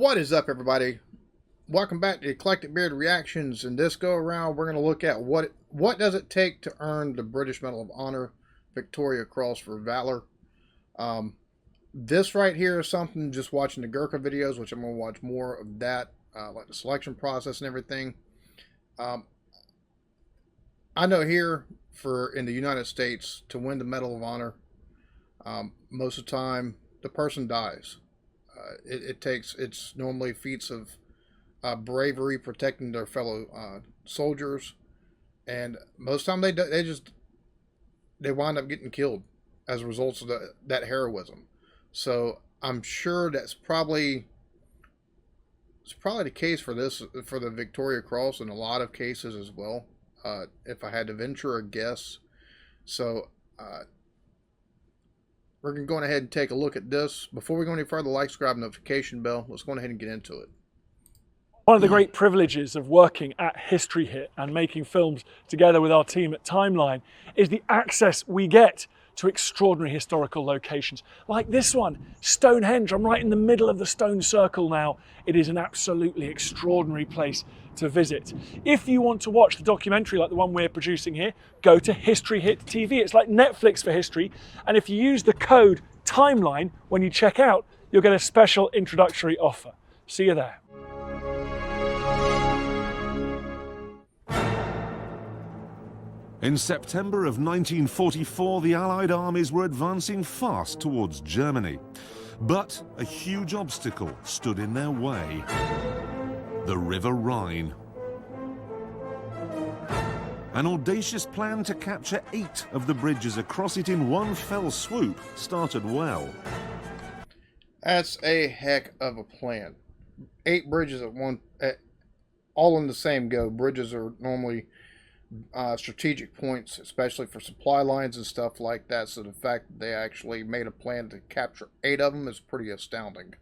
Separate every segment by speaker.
Speaker 1: What is up, everybody? Welcome back to Eclectic Beard Reactions. In this go around, we're going to look at what does it take to earn the British Medal of Honor Victoria Cross for Valor. This right here is something, just watching the Gurkha videos, which I'm going to watch more of that, like the selection process and everything. I know here in the United States, to win the Medal of Honor, most of the time the person dies. It's normally feats of bravery, protecting their fellow soldiers, and most of the time they wind up getting killed as a result of that heroism. So I'm sure it's probably the case for the Victoria Cross in a lot of cases as well. If I had to venture a guess, so we're going to go ahead and take a look at this. Before we go any further, like, subscribe, notification bell. Let's go ahead and get into it.
Speaker 2: One of the great privileges of working at History Hit and making films together with our team at Timeline is the access we get to extraordinary historical locations. Like this one, Stonehenge. I'm right in the middle of the stone circle now. It is an absolutely extraordinary place to visit. If you want to watch the documentary like the one we're producing here, go to History Hit TV. It's like Netflix for history. And if you use the code TIMELINE when you check out, you'll get a special introductory offer. See you there.
Speaker 3: In September of 1944, the Allied armies were advancing fast towards Germany. But a huge obstacle stood in their way: the River Rhine. An audacious plan to capture 8 of the bridges across it in one fell swoop started well.
Speaker 1: That's a heck of a plan. 8 bridges all in the same go. Bridges are normally strategic points, especially for supply lines and stuff like that. So the fact that they actually made a plan to capture 8 of them is pretty astounding.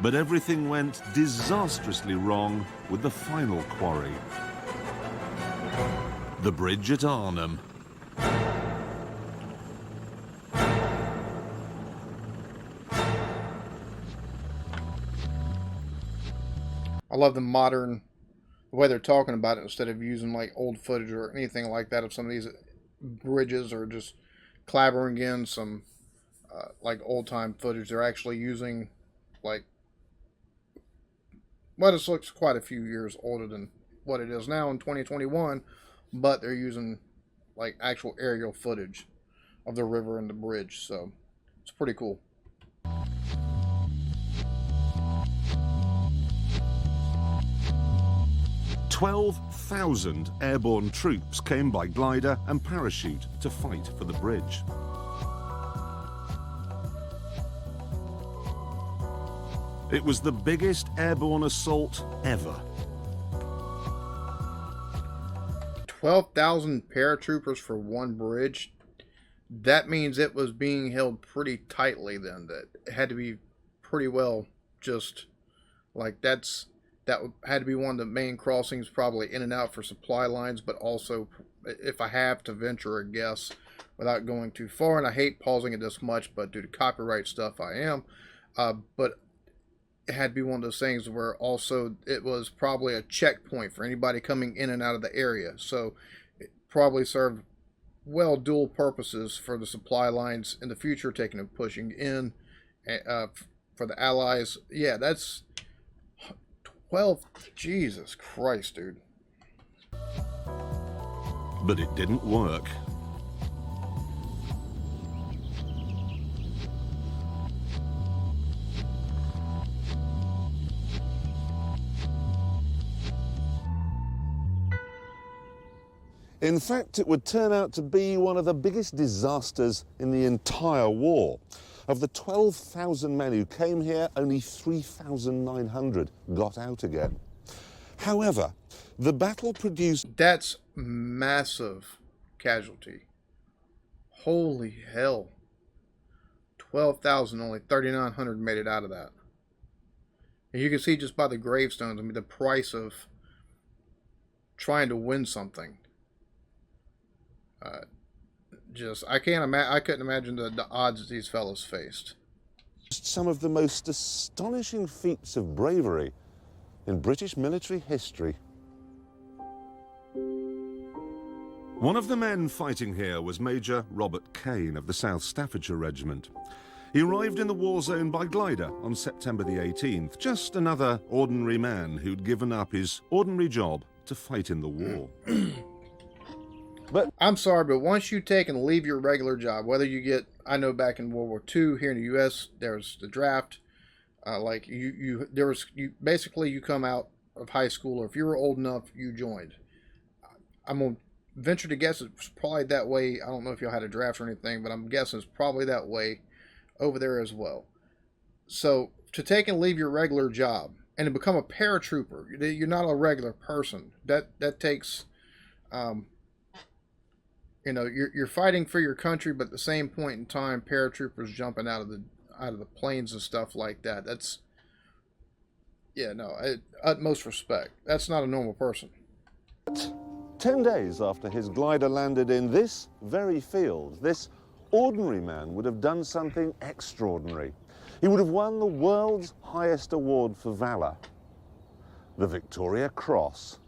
Speaker 3: But everything went disastrously wrong with the final quarry: the bridge at Arnhem.
Speaker 1: I love the way they're talking about it, instead of using like old footage or anything like that of some of these bridges, or just clabbering in some like old time footage. They're actually using like, well, this looks quite a few years older than what it is now in 2021, but they're using like actual aerial footage of the river and the bridge, so it's pretty cool.
Speaker 3: 12,000 airborne troops came by glider and parachute to fight for the bridge. It was the biggest airborne assault ever.
Speaker 1: 12,000 paratroopers for one bridge. That means it was being held pretty tightly then. That it had to be pretty well, just like that had to be one of the main crossings, probably in and out for supply lines, but also, if I have to venture a guess without going too far, and I hate pausing it this much, but due to copyright stuff I am, but it had to be one of those things where also it was probably a checkpoint for anybody coming in and out of the area. So it probably served well dual purposes for the supply lines in the future, taking and pushing in for the Allies. Yeah, that's 12. Jesus Christ, dude.
Speaker 3: But it didn't work. In fact, it would turn out to be one of the biggest disasters in the entire war. Of the 12,000 men who came here, only 3,900 got out again. However, the battle produced...
Speaker 1: That's massive casualty. Holy hell. 12,000, only 3,900 made it out of that. And you can see just by the gravestones, I mean, the price of trying to win something. I couldn't imagine the odds that these fellows faced.
Speaker 3: Some of the most astonishing feats of bravery in British military history. One of the men fighting here was Major Robert Cain of the South Staffordshire Regiment. He arrived in the war zone by glider on September the 18th, just another ordinary man who'd given up his ordinary job to fight in the war.
Speaker 1: But I'm sorry, but once you take and leave your regular job, whether you get, I know back in World War II here in the U.S., there was the draft. Basically you come out of high school, or if you were old enough, you joined. I'm gonna venture to guess it's probably that way. I don't know if y'all had a draft or anything, but I'm guessing it's probably that way over there as well. So to take and leave your regular job and to become a paratrooper, you're not a regular person. That takes, you're fighting for your country, but at the same point in time, paratroopers jumping out of the planes and stuff like that. That's, utmost respect. That's not a normal person.
Speaker 3: 10 days after his glider landed in this very field, this ordinary man would have done something extraordinary. He would have won the world's highest award for valor, the Victoria Cross.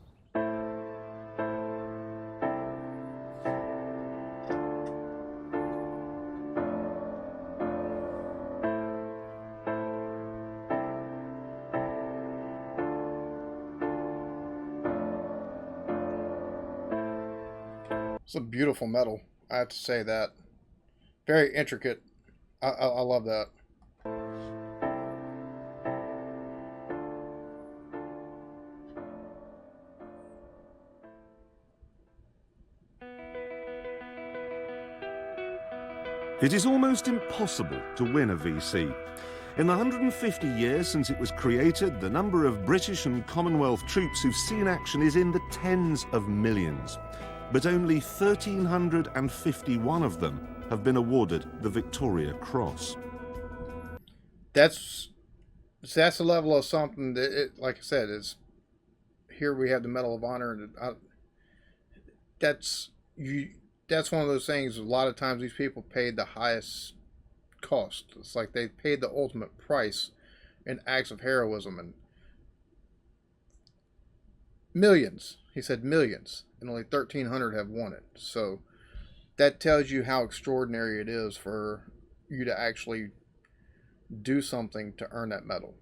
Speaker 1: It's a beautiful medal, I have to say that. Very intricate. I love that.
Speaker 3: It is almost impossible to win a VC. In the 150 years since it was created, the number of British and Commonwealth troops who've seen action is in the tens of millions. But only 1,351 of them have been awarded the Victoria Cross.
Speaker 1: That's a level of something that, like I said, is here we have the Medal of Honor, and that's one of those things. A lot of times these people paid the highest cost. It's like they paid the ultimate price in acts of heroism, and millions. He said millions, and only 1,300 have won it. So that tells you how extraordinary it is for you to actually do something to earn that medal.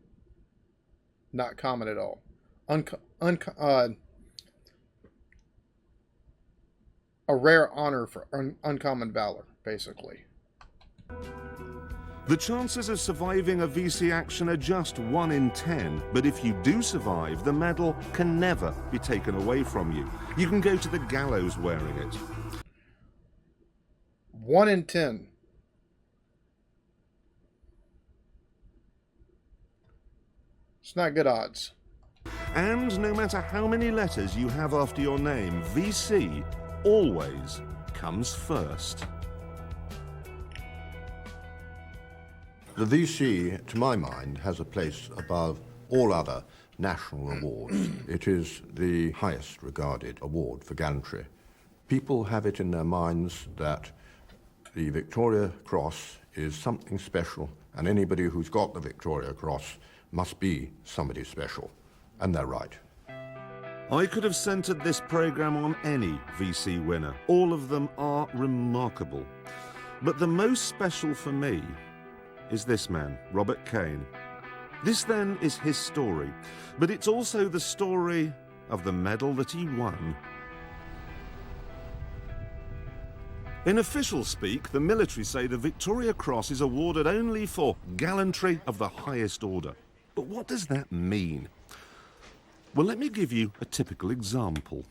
Speaker 1: Not common at all. A rare honor for uncommon valor, basically.
Speaker 3: The chances of surviving a VC action are just 1 in 10, but if you do survive, the medal can never be taken away from you. You can go to the gallows wearing it.
Speaker 1: 1 in 10. It's not good odds.
Speaker 3: And no matter how many letters you have after your name, VC always comes first.
Speaker 4: The VC, to my mind, has a place above all other national awards. It is the highest regarded award for gallantry. People have it in their minds that the Victoria Cross is something special, and anybody who's got the Victoria Cross must be somebody special, and they're right.
Speaker 3: I could have centered this program on any VC winner. All of them are remarkable. But the most special for me is this man, Robert Cain. This then is his story, but it's also the story of the medal that he won. In official speak, the military say the Victoria Cross is awarded only for gallantry of the highest order. But what does that mean? Well, let me give you a typical example.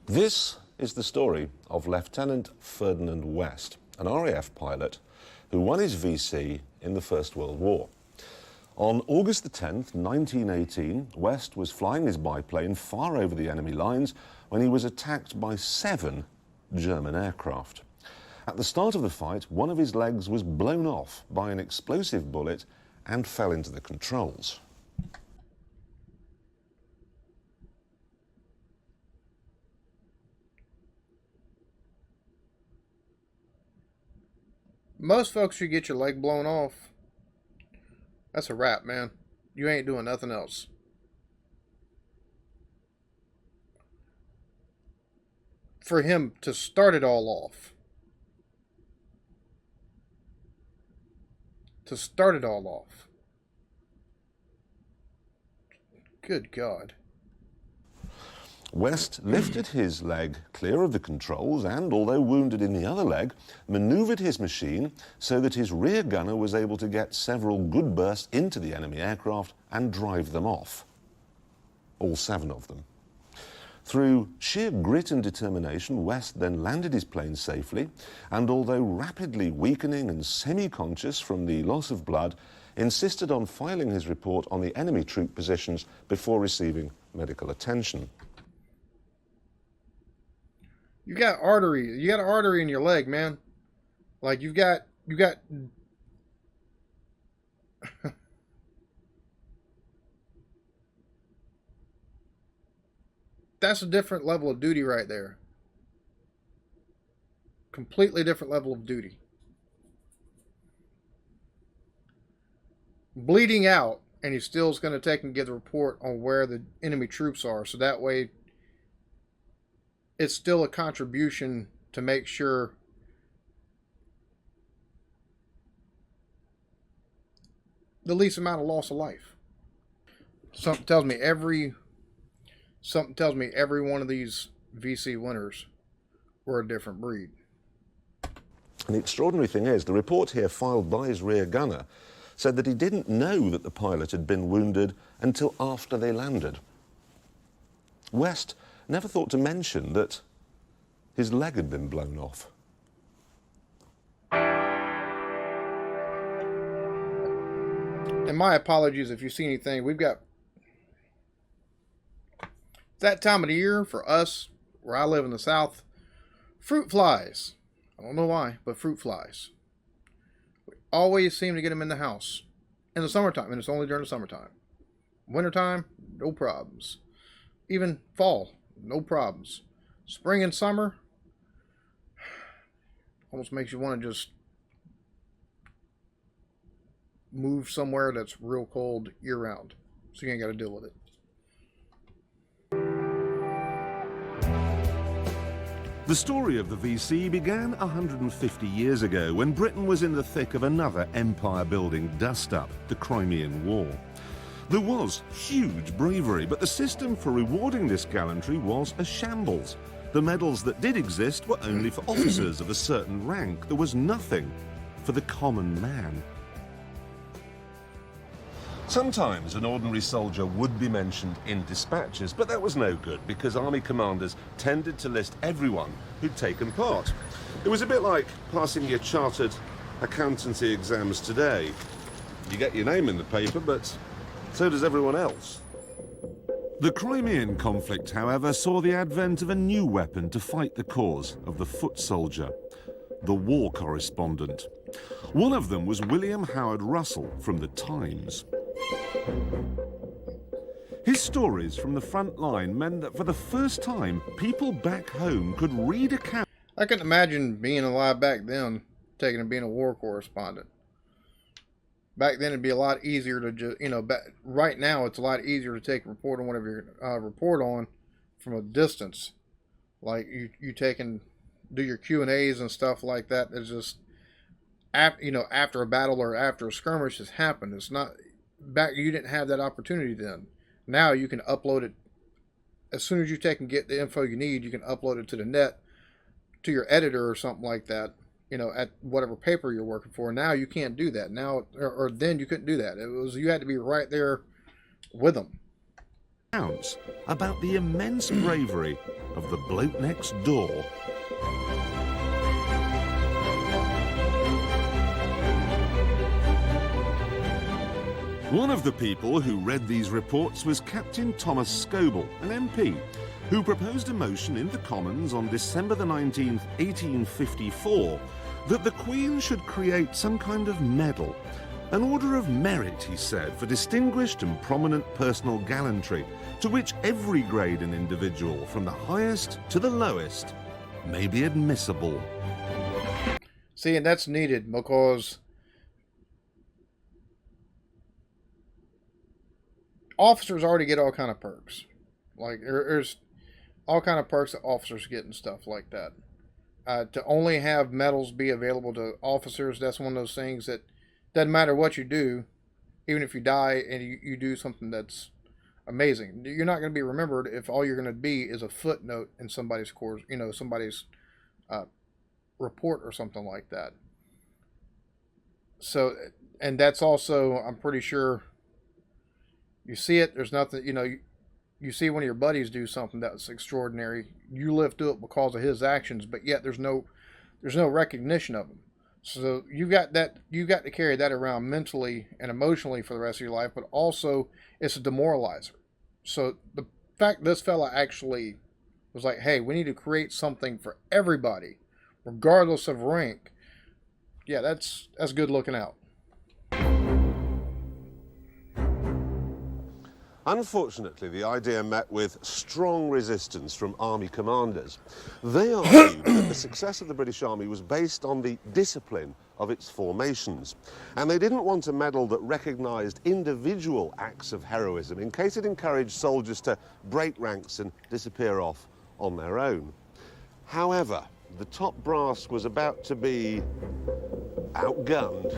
Speaker 3: This is the story of Lieutenant Ferdinand West, an RAF pilot who won his VC in the First World War. On August the 10th, 1918, West was flying his biplane far over the enemy lines when he was attacked by 7 German aircraft. At the start of the fight, one of his legs was blown off by an explosive bullet and fell into the controls.
Speaker 1: Most folks, you get your leg blown off, That's a wrap, man. You ain't doing nothing else. For him to start it all off. Good God.
Speaker 3: West lifted his leg clear of the controls and, although wounded in the other leg, manoeuvred his machine so that his rear gunner was able to get several good bursts into the enemy aircraft and drive them off. All 7 of them. Through sheer grit and determination, West then landed his plane safely, and although rapidly weakening and semi-conscious from the loss of blood, insisted on filing his report on the enemy troop positions before receiving medical attention.
Speaker 1: You got artery. You got an artery in your leg, man. Like you got that's a different level of duty right there. Completely different level of duty. Bleeding out, and he still is going to take and give the report on where the enemy troops are, so that way it's still a contribution to make sure the least amount of loss of life. Something tells me every one of these VC winners were a different breed.
Speaker 3: And the extraordinary thing is, the report here filed by his rear gunner said that he didn't know that the pilot had been wounded until after they landed. West never thought to mention that his leg had been blown off.
Speaker 1: And my apologies if you see anything. We've got that time of the year for us, where I live in the South, fruit flies. I don't know why, but fruit flies. We always seem to get them in the house in the summertime, and it's only during the summertime. Wintertime, no problems. Even fall, no problems. Spring and summer, almost makes you want to just move somewhere that's real cold year-round, so you ain't got to deal with it.
Speaker 3: The story of the VC began 150 years ago when Britain was in the thick of another empire-building dust-up, the Crimean War. There was huge bravery, but the system for rewarding this gallantry was a shambles. The medals that did exist were only for officers of a certain rank. There was nothing for the common man. Sometimes an ordinary soldier would be mentioned in dispatches, but that was no good because army commanders tended to list everyone who'd taken part. It was a bit like passing your chartered accountancy exams today. You get your name in the paper, but so does everyone else. The Crimean conflict, however, saw the advent of a new weapon to fight the cause of the foot soldier, the war correspondent. One of them was William Howard Russell from the Times. His stories from the front line meant that for the first time, people back home could read accounts.
Speaker 1: I couldn't imagine being alive back then, taking and being a war correspondent. Back then, it'd be a lot easier to just, right now, it's a lot easier to take a report on whatever you report on from a distance. Like, you take and do your Q&As and stuff like that. It's just, after a battle or after a skirmish has happened. It's not, back, you didn't have that opportunity then. Now you can upload it, as soon as you take and get the info you need, you can upload it to the net, to your editor or something like that. At whatever paper you're working for. Now you can't do that. Now, or then you couldn't do that. You had to be right there with them.
Speaker 3: About the immense bravery of the bloke next door. One of the people who read these reports was Captain Thomas Scoble, an MP, who proposed a motion in the Commons on December the 19th, 1854, that the Queen should create some kind of medal, an order of merit, he said, for distinguished and prominent personal gallantry, to which every grade and individual, from the highest to the lowest, may be admissible.
Speaker 1: See, and that's needed because officers already get all kind of perks. Like there's all kind of perks that officers get and stuff like that. To only have medals be available to officers, that's one of those things that doesn't matter what you do, even if you die and you do something that's amazing. You're not going to be remembered if all you're going to be is a footnote in somebody's course, somebody's report or something like that. So, and that's also, I'm pretty sure, you see it, there's nothing, you see one of your buddies do something that's extraordinary, you live to it because of his actions, but yet there's no recognition of him. So you got to carry that around mentally and emotionally for the rest of your life, but also it's a demoralizer. So the fact this fella actually was like, hey, we need to create something for everybody, regardless of rank. Yeah, that's good looking out.
Speaker 3: Unfortunately, the idea met with strong resistance from army commanders. They argued that the success of the British Army was based on the discipline of its formations, and they didn't want a medal that recognised individual acts of heroism in case it encouraged soldiers to break ranks and disappear off on their own. However, the top brass was about to be outgunned.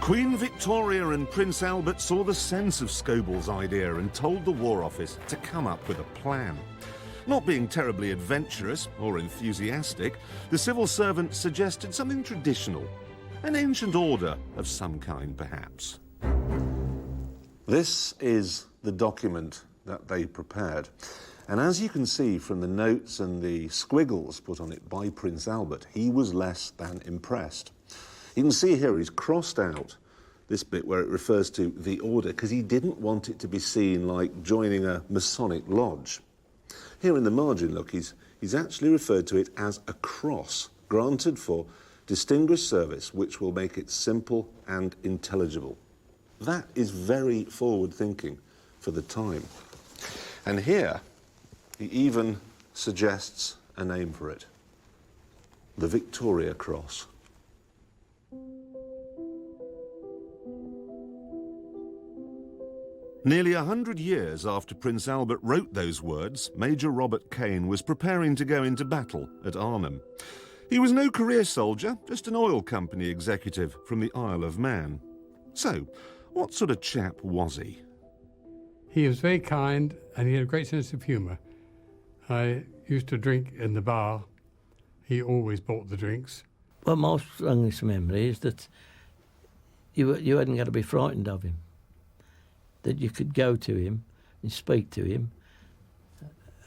Speaker 3: Queen Victoria and Prince Albert saw the sense of Scobell's idea and told the War Office to come up with a plan. Not being terribly adventurous or enthusiastic, the civil servant suggested something traditional, an ancient order of some kind, perhaps. This is the document that they prepared. And as you can see from the notes and the squiggles put on it by Prince Albert, he was less than impressed. You can see here he's crossed out this bit where it refers to the order because he didn't want it to be seen like joining a Masonic lodge. Here in the margin, look, he's actually referred to it as a cross granted for distinguished service, which will make it simple and intelligible. That is very forward-thinking for the time. And here, he even suggests a name for it: the Victoria Cross. Nearly 100 years after Prince Albert wrote those words, Major Robert Cain was preparing to go into battle at Arnhem. He was no career soldier, just an oil company executive from the Isle of Man. So, what sort of chap was he?
Speaker 5: He was very kind and he had a great sense of humour. I used to drink in the bar. He always bought the drinks.
Speaker 6: Well, my strongest memory is that you hadn't got to be frightened of him. That you could go to him and speak to him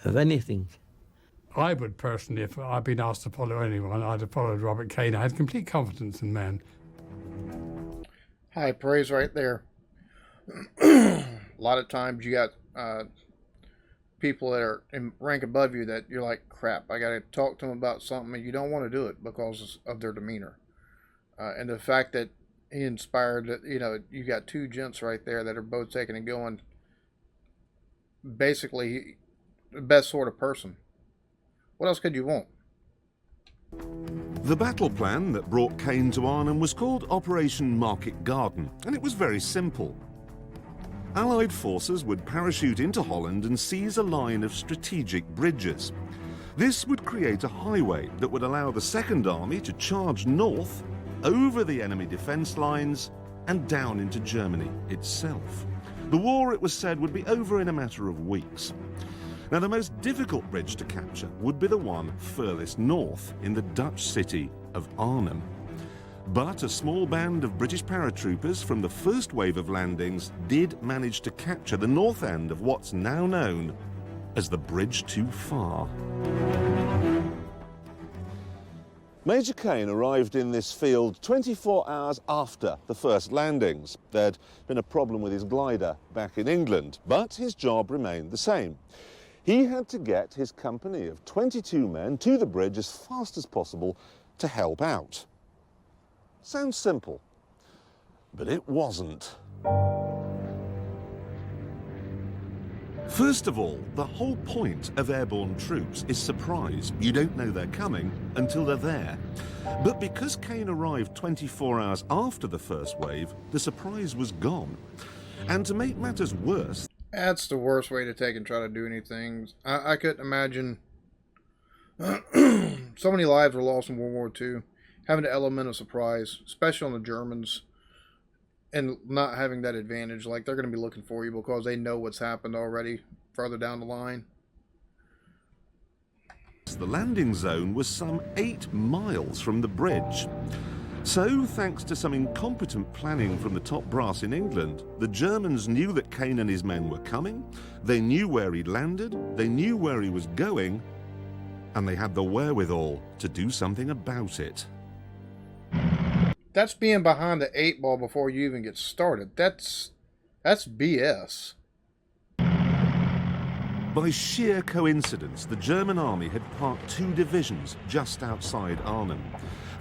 Speaker 6: of anything.
Speaker 5: I would personally, if I'd been asked to follow anyone, I'd have followed Robert Cain. I had complete confidence in men.
Speaker 1: High praise right there. A lot of times you got people that are in rank above you that you're like, crap, I got to talk to them about something, and you don't want to do it because of their demeanor. And the fact that he inspired, you got two gents right there that are both taking and going. Basically, the best sort of person. What else could you want?
Speaker 3: The battle plan that brought Cain to Arnhem was called Operation Market Garden, and it was very simple. Allied forces would parachute into Holland and seize a line of strategic bridges. This would create a highway that would allow the Second Army to charge north, over the enemy defence lines, and down into Germany itself. The war, it was said, would be over in a matter of weeks. Now, the most difficult bridge to capture would be the one furthest north in the Dutch city of Arnhem. But a small band of British paratroopers from the first wave of landings did manage to capture the north end of what's now known as the Bridge Too Far. Major Cain arrived in this field 24 hours after the first landings. There'd been a problem with his glider back in England, but his job remained the same. He had to get his company of 22 men to the bridge as fast as possible to help out. Sounds simple, but it wasn't. First of all, the whole point of airborne troops is surprise. You don't know they're coming until they're there. But because Cain arrived 24 hours after the first wave, the surprise was gone. And to make matters worse...
Speaker 1: That's the worst way to take and try to do anything. I couldn't imagine... so many lives were lost in World War II. Having the element of surprise, especially on the Germans, and not having that advantage. Like, they're going to be looking for you because they know what's happened already further down the line.
Speaker 3: The landing zone was some 8 miles from the bridge. So, thanks to some incompetent planning from the top brass in England, the Germans knew that Cain and his men were coming, they knew where he'd landed, they knew where he was going, and they had the wherewithal to do something about it.
Speaker 1: That's being behind the 8 ball before you even get started. That's BS.
Speaker 3: By sheer coincidence, the German army had parked 2 divisions just outside Arnhem.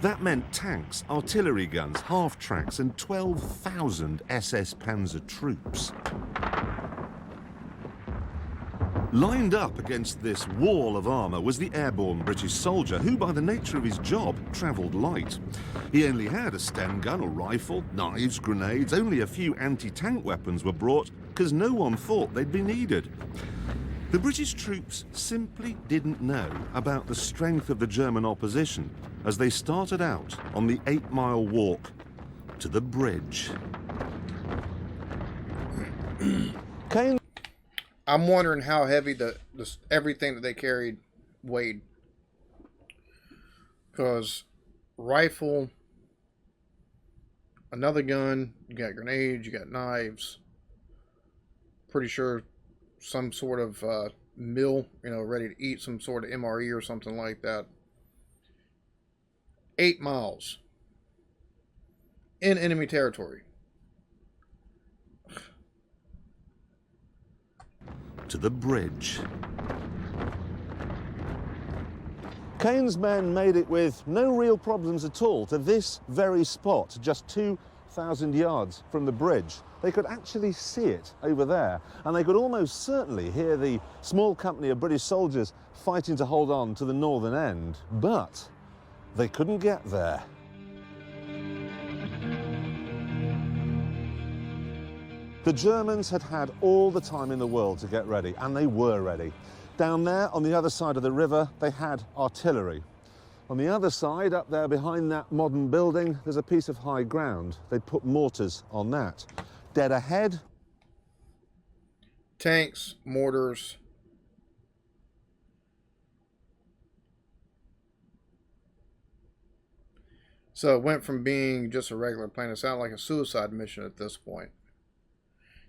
Speaker 3: That meant tanks, artillery guns, half-tracks, and 12,000 SS Panzer troops. Lined up against this wall of armour was the airborne British soldier, who, by the nature of his job, travelled light. He only had a Sten gun, a rifle, knives, grenades. Only a few anti-tank weapons were brought, because no one thought they'd be needed. The British troops simply didn't know about the strength of the German opposition as they started out on the 8-mile walk to the bridge. Cain...
Speaker 1: I'm wondering how heavy the everything that they carried weighed. Because rifle, another gun, you got grenades, you got knives. Pretty sure some sort of meal, ready to eat, some sort of MRE or something like that. 8 miles in enemy territory.
Speaker 3: To the bridge. Cain's men made it with no real problems at all to this very spot, just 2,000 yards from the bridge. They could actually see it over there, and they could almost certainly hear the small company of British soldiers fighting to hold on to the northern end, but they couldn't get there. The Germans had had all the time in the world to get ready, and they were ready. Down there, on the other side of the river, they had artillery. On the other side, up there behind that modern building, there's a piece of high ground. They'd put mortars on that. Dead ahead,
Speaker 1: tanks, mortars. So it went from being just a regular plane. It sounded like a suicide mission at this point.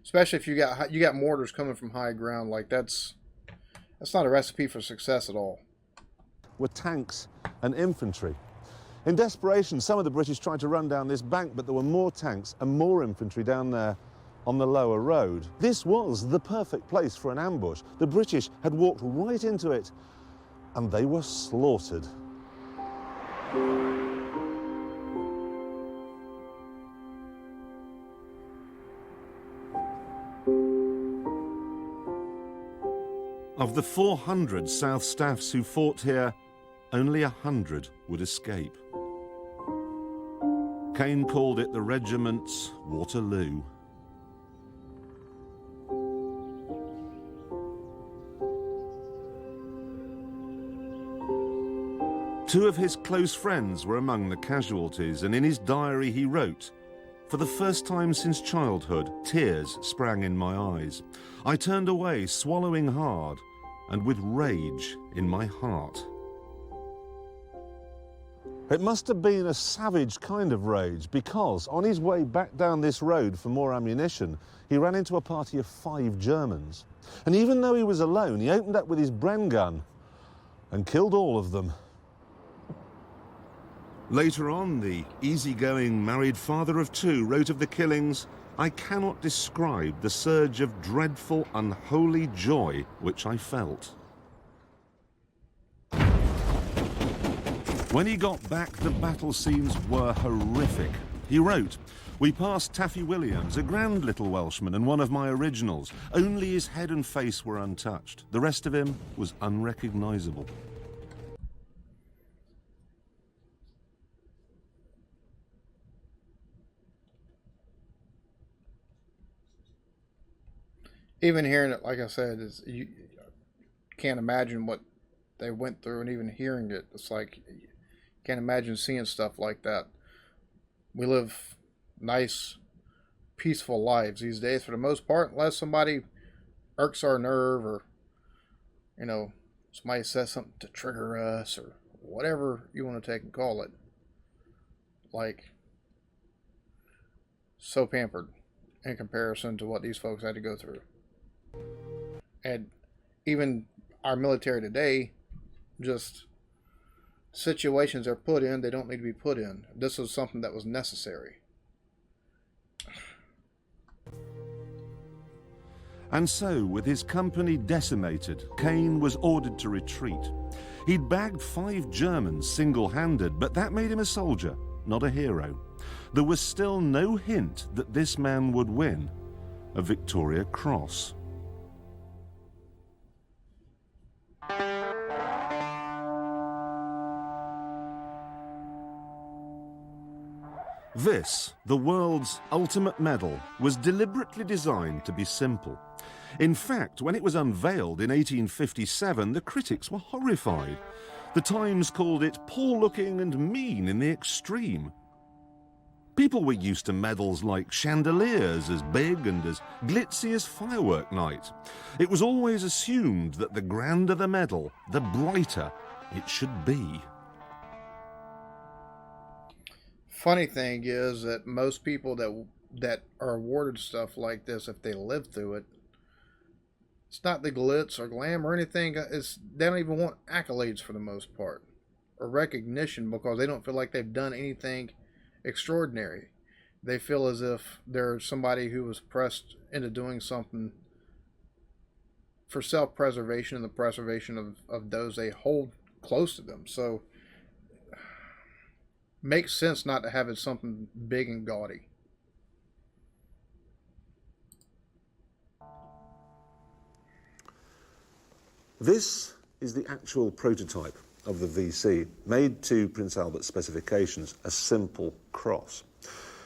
Speaker 1: Especially if you got mortars coming from high ground, like that's not a recipe for success at all.
Speaker 3: were tanks and infantry. In desperation, some of the British tried to run down this bank, but there were more tanks and more infantry down there on the lower road. This was the perfect place for an ambush. The British had walked right into it, and they were slaughtered. Of the 400 South Staffs who fought here, only 100 would escape. Cain called it the regiment's Waterloo. Two of his close friends were among the casualties, and in his diary he wrote, "For the first time since childhood, tears sprang in my eyes. I turned away, swallowing hard, and with rage in my heart." It must have been a savage kind of rage, because on his way back down this road for more ammunition, he ran into a party of 5 Germans. And even though he was alone, he opened up with his Bren gun and killed all of them. Later on, the easygoing married father of 2 wrote of the killings, "I cannot describe the surge of dreadful, unholy joy which I felt." When he got back, the battle scenes were horrific. He wrote, "We passed Taffy Williams, a grand little Welshman and one of my originals. Only his head and face were untouched. The rest of him was unrecognisable."
Speaker 1: Even hearing it, like I said, is you can't imagine what they went through, and even hearing it, it's like you can't imagine seeing stuff like that. We live nice, peaceful lives these days for the most part, unless somebody irks our nerve, or somebody says something to trigger us, or whatever you want to take and call it. Like, so pampered in comparison to what these folks had to go through. And even our military today, just situations they're put in, they don't need to be put in. This was something that was necessary.
Speaker 3: And so, with his company decimated, Cain was ordered to retreat. He'd bagged 5 Germans single-handed, but that made him a soldier, not a hero. There was still no hint that this man would win a Victoria Cross. This, the world's ultimate medal, was deliberately designed to be simple. In fact, when it was unveiled in 1857, the critics were horrified. The Times called it poor-looking and mean in the extreme. People were used to medals like chandeliers, as big and as glitzy as firework night. It was always assumed that the grander the medal, the brighter it should be.
Speaker 1: Funny thing is that most people that are awarded stuff like this, if they live through it, it's not the glitz or glam or anything. They don't even want accolades for the most part, or recognition, because they don't feel like they've done anything extraordinary. They feel as if they're somebody who was pressed into doing something for self-preservation and the preservation of those they hold close to them. So makes sense not to have it something big and gaudy.
Speaker 3: This is the actual prototype of the VC, made to Prince Albert's specifications, a simple cross.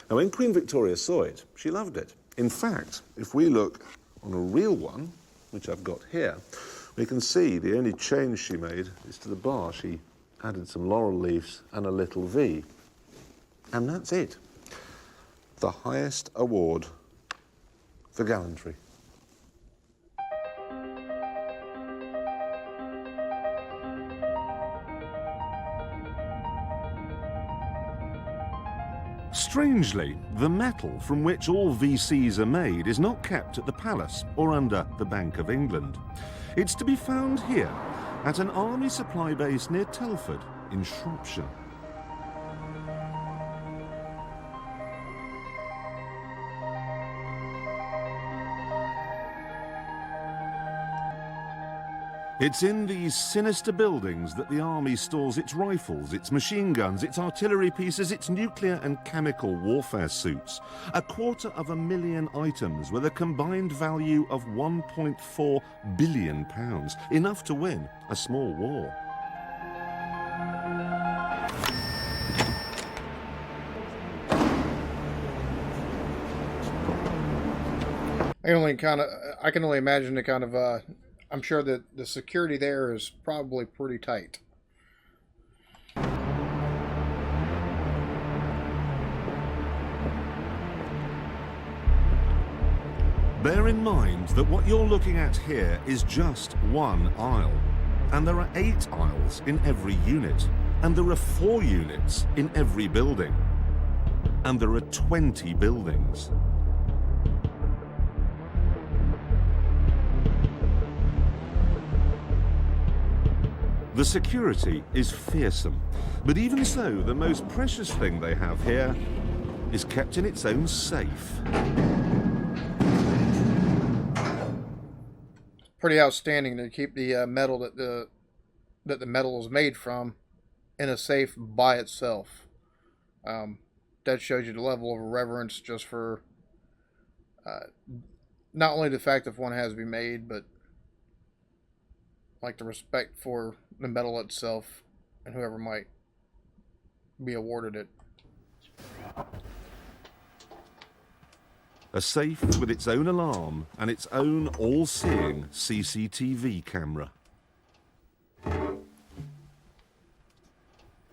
Speaker 3: Now, when Queen Victoria saw it, she loved it. In fact, if we look on a real one, which I've got here, we can see the only change she made is to the bar. She added some laurel leaves and a little V. And that's it. The highest award for gallantry. Strangely, the metal from which all VCs are made is not kept at the Palace or under the Bank of England. It's to be found here, at an army supply base near Telford in Shropshire. It's in these sinister buildings that the army stores its rifles, its machine guns, its artillery pieces, its nuclear and chemical warfare suits. 250,000 items with a combined value of £1.4 billion, enough to win a small war.
Speaker 1: I can only imagine the kind of I'm sure that the security there is probably pretty tight.
Speaker 3: Bear in mind that what you're looking at here is just one aisle. And there are 8 aisles in every unit. And there are 4 units in every building. And there are 20 buildings. The security is fearsome, but even so, the most precious thing they have here is kept in its own safe.
Speaker 1: Pretty outstanding to keep the metal that the metal is made from in a safe by itself. that shows you the level of reverence just for not only the fact that one has to be made, but like the respect for the medal itself and whoever might be awarded it.
Speaker 3: A safe with its own alarm and its own all-seeing CCTV camera.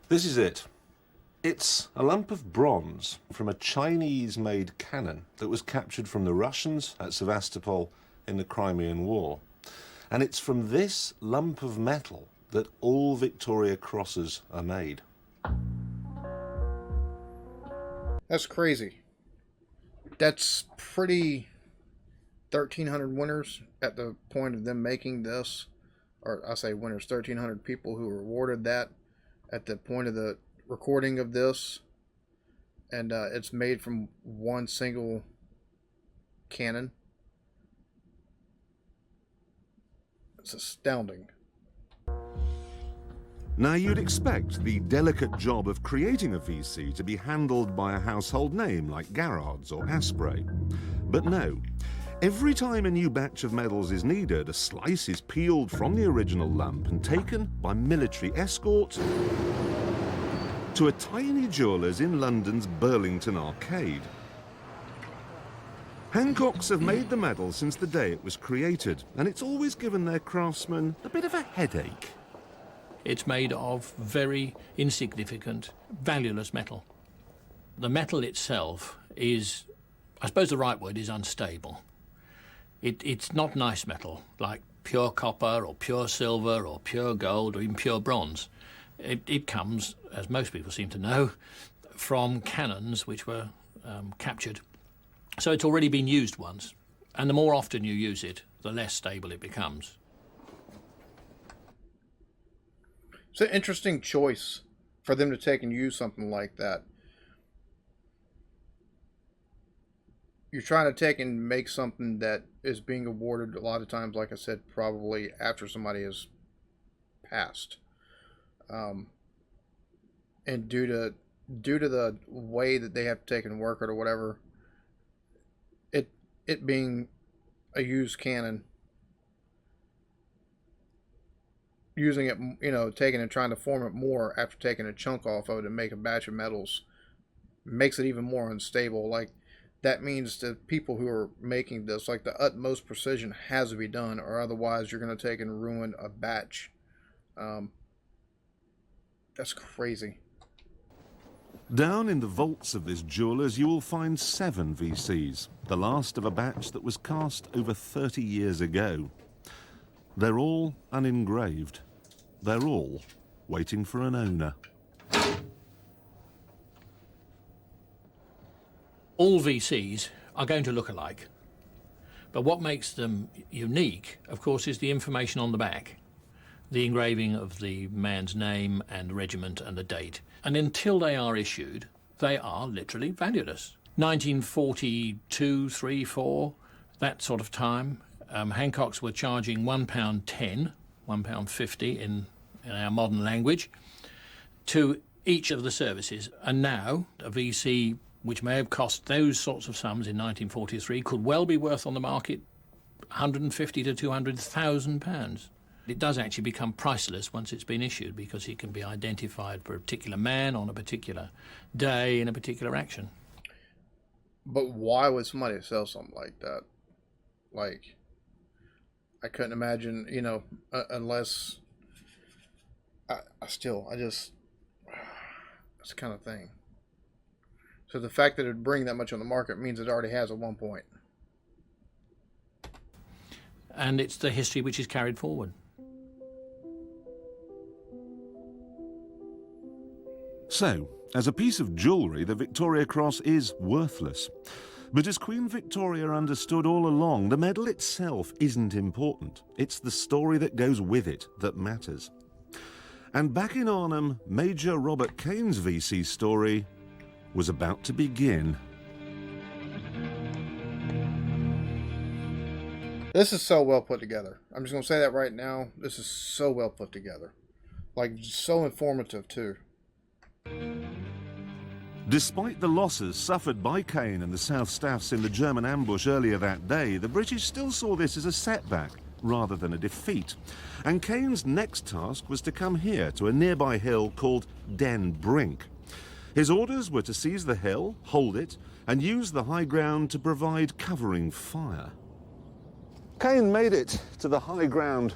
Speaker 3: This is it. It's a lump of bronze from a Chinese-made cannon that was captured from the Russians at Sevastopol in the Crimean War. And it's from this lump of metal that all Victoria Crosses are made.
Speaker 1: That's crazy. That's pretty 1,300 winners at the point of them making this. Or I say winners, 1,300 people who were awarded that at the point of the recording of this. And it's made from one single cannon. It's astounding.
Speaker 3: Now, you'd expect the delicate job of creating a VC to be handled by a household name like Garrard's or Asprey. But no. Every time a new batch of medals is needed, a slice is peeled from the original lump and taken by military escort to a tiny jeweller's in London's Burlington Arcade. Hancocks have made the medal since the day it was created, and it's always given their craftsmen a bit of a headache.
Speaker 7: It's made of very insignificant, valueless metal. The metal itself is, I suppose the right word is unstable. It's not nice metal, like pure copper or pure silver or pure gold or even pure bronze. It comes, as most people seem to know, from cannons which were captured. So it's already been used once, and the more often you use it, the less stable it becomes.
Speaker 1: It's an interesting choice for them to take and use something like that. You're trying to take and make something that is being awarded a lot of times, like I said, probably after somebody has passed. And due to the way that they have to take and work it or whatever, it being a used cannon, using it, taking and trying to form it more after taking a chunk off of it and make a batch of metals makes it even more unstable. Like, that means to people who are making this, like, the utmost precision has to be done, or otherwise you're going to take and ruin a batch. That's crazy.
Speaker 3: Down in the vaults of this jeweller's you will find 7 VCs, the last of a batch that was cast over 30 years ago. They're all unengraved. They're all waiting for an owner.
Speaker 7: All VCs are going to look alike, but what makes them unique, of course, is the information on the back. The engraving of the man's name and regiment and the date. And until they are issued, they are literally valueless. 1942, 3, 4, that sort of time, Hancocks were charging £1.10, £1.50 in our modern language, to each of the services. And now, a VC which may have cost those sorts of sums in 1943 could well be worth on the market £150,000 to £200,000. It does actually become priceless once it's been issued, because it can be identified for a particular man on a particular day in a particular action.
Speaker 1: But why would somebody sell something like that? Like, I couldn't imagine, unless it's the kind of thing. So the fact that it would bring that much on the market means it already has at one point.
Speaker 7: And it's the history which is carried forward.
Speaker 3: So, as a piece of jewellery, the Victoria Cross is worthless. But as Queen Victoria understood all along, the medal itself isn't important. It's the story that goes with it that matters. And back in Arnhem, Major Robert Cain's VC story was about to begin.
Speaker 1: This is so well put together. I'm just going to say that right now. This is so well put together. Like, so informative, too.
Speaker 3: Despite the losses suffered by Cain and the South Staffs in the German ambush earlier that day, the British still saw this as a setback rather than a defeat. And Cain's next task was to come here to a nearby hill called Den Brink. His orders were to seize the hill, hold it, and use the high ground to provide covering fire. Cain made it to the high ground,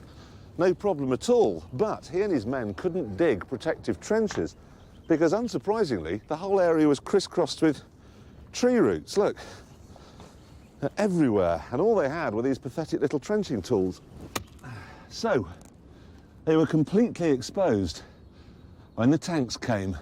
Speaker 3: no problem at all, but he and his men couldn't dig protective trenches because, unsurprisingly, the whole area was crisscrossed with tree roots. Look, they're everywhere, and all they had were these pathetic little trenching tools. So, they were completely exposed when the tanks came.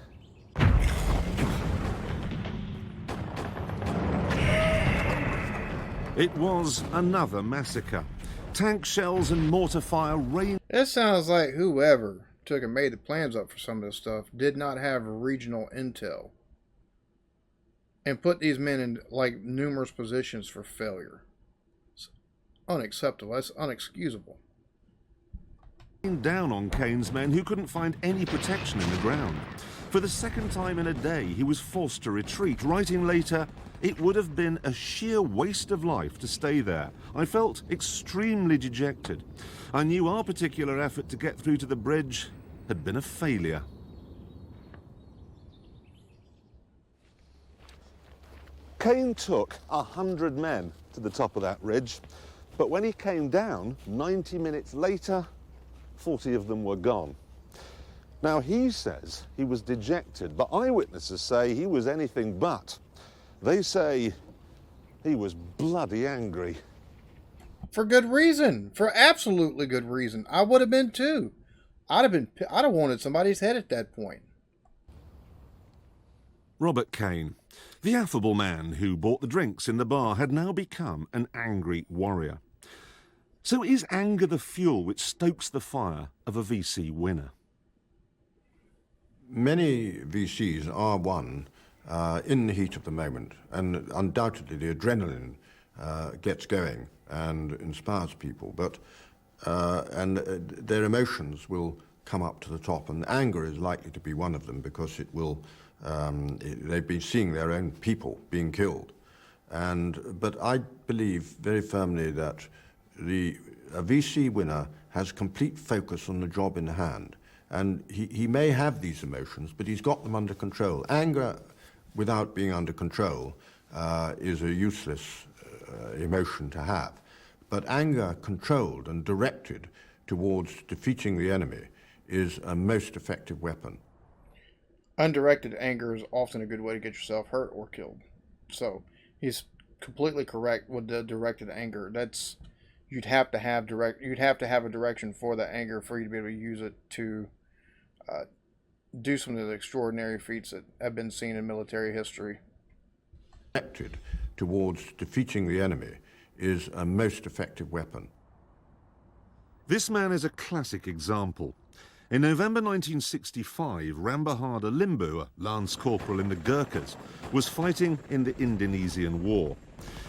Speaker 3: It was another massacre. Tank shells and mortar fire rained.
Speaker 1: It sounds like whoever took and made the plans up for some of this stuff did not have regional intel and put these men in like numerous positions for failure. It's unacceptable. That's unexcusable.
Speaker 3: Down on Cain's men who couldn't find any protection in the ground. For the second time in a day, he was forced to retreat, writing later, "It would have been a sheer waste of life to stay there. I felt extremely dejected. I knew our particular effort to get through to the bridge had been a failure." Cain took 100 men to the top of that ridge, but when he came down 90 minutes later, 40 of them were gone. Now, he says he was dejected, but eyewitnesses say he was anything but. They say he was bloody angry.
Speaker 1: For good reason. For absolutely good reason. I would have been too. I'd have wanted somebody's head at that point.
Speaker 3: Robert Cain, the affable man who bought the drinks in the bar, had now become an angry warrior. So is anger the fuel which stokes the fire of a VC winner?
Speaker 4: Many VCs are won in the heat of the moment, and undoubtedly the adrenaline gets going and inspires people, but their emotions will come up to the top, and anger is likely to be one of them because it will. They've been seeing their own people being killed, but I believe very firmly that a VC winner has complete focus on the job in hand. And he may have these emotions, but he's got them under control. Anger without being under control is a useless emotion to have. But anger controlled and directed towards defeating the enemy is a most effective weapon.
Speaker 1: Undirected anger is often a good way to get yourself hurt or killed. So he's completely correct with the directed anger. That's you'd have to have a direction for that anger for you to be able to use it to do some of the extraordinary feats that have been seen in military history.
Speaker 4: Directed towards defeating the enemy is a most effective weapon.
Speaker 3: This man is a classic example. In November 1965, Rambahadur Limbu, a Lance Corporal in the Gurkhas, was fighting in the Indonesian War.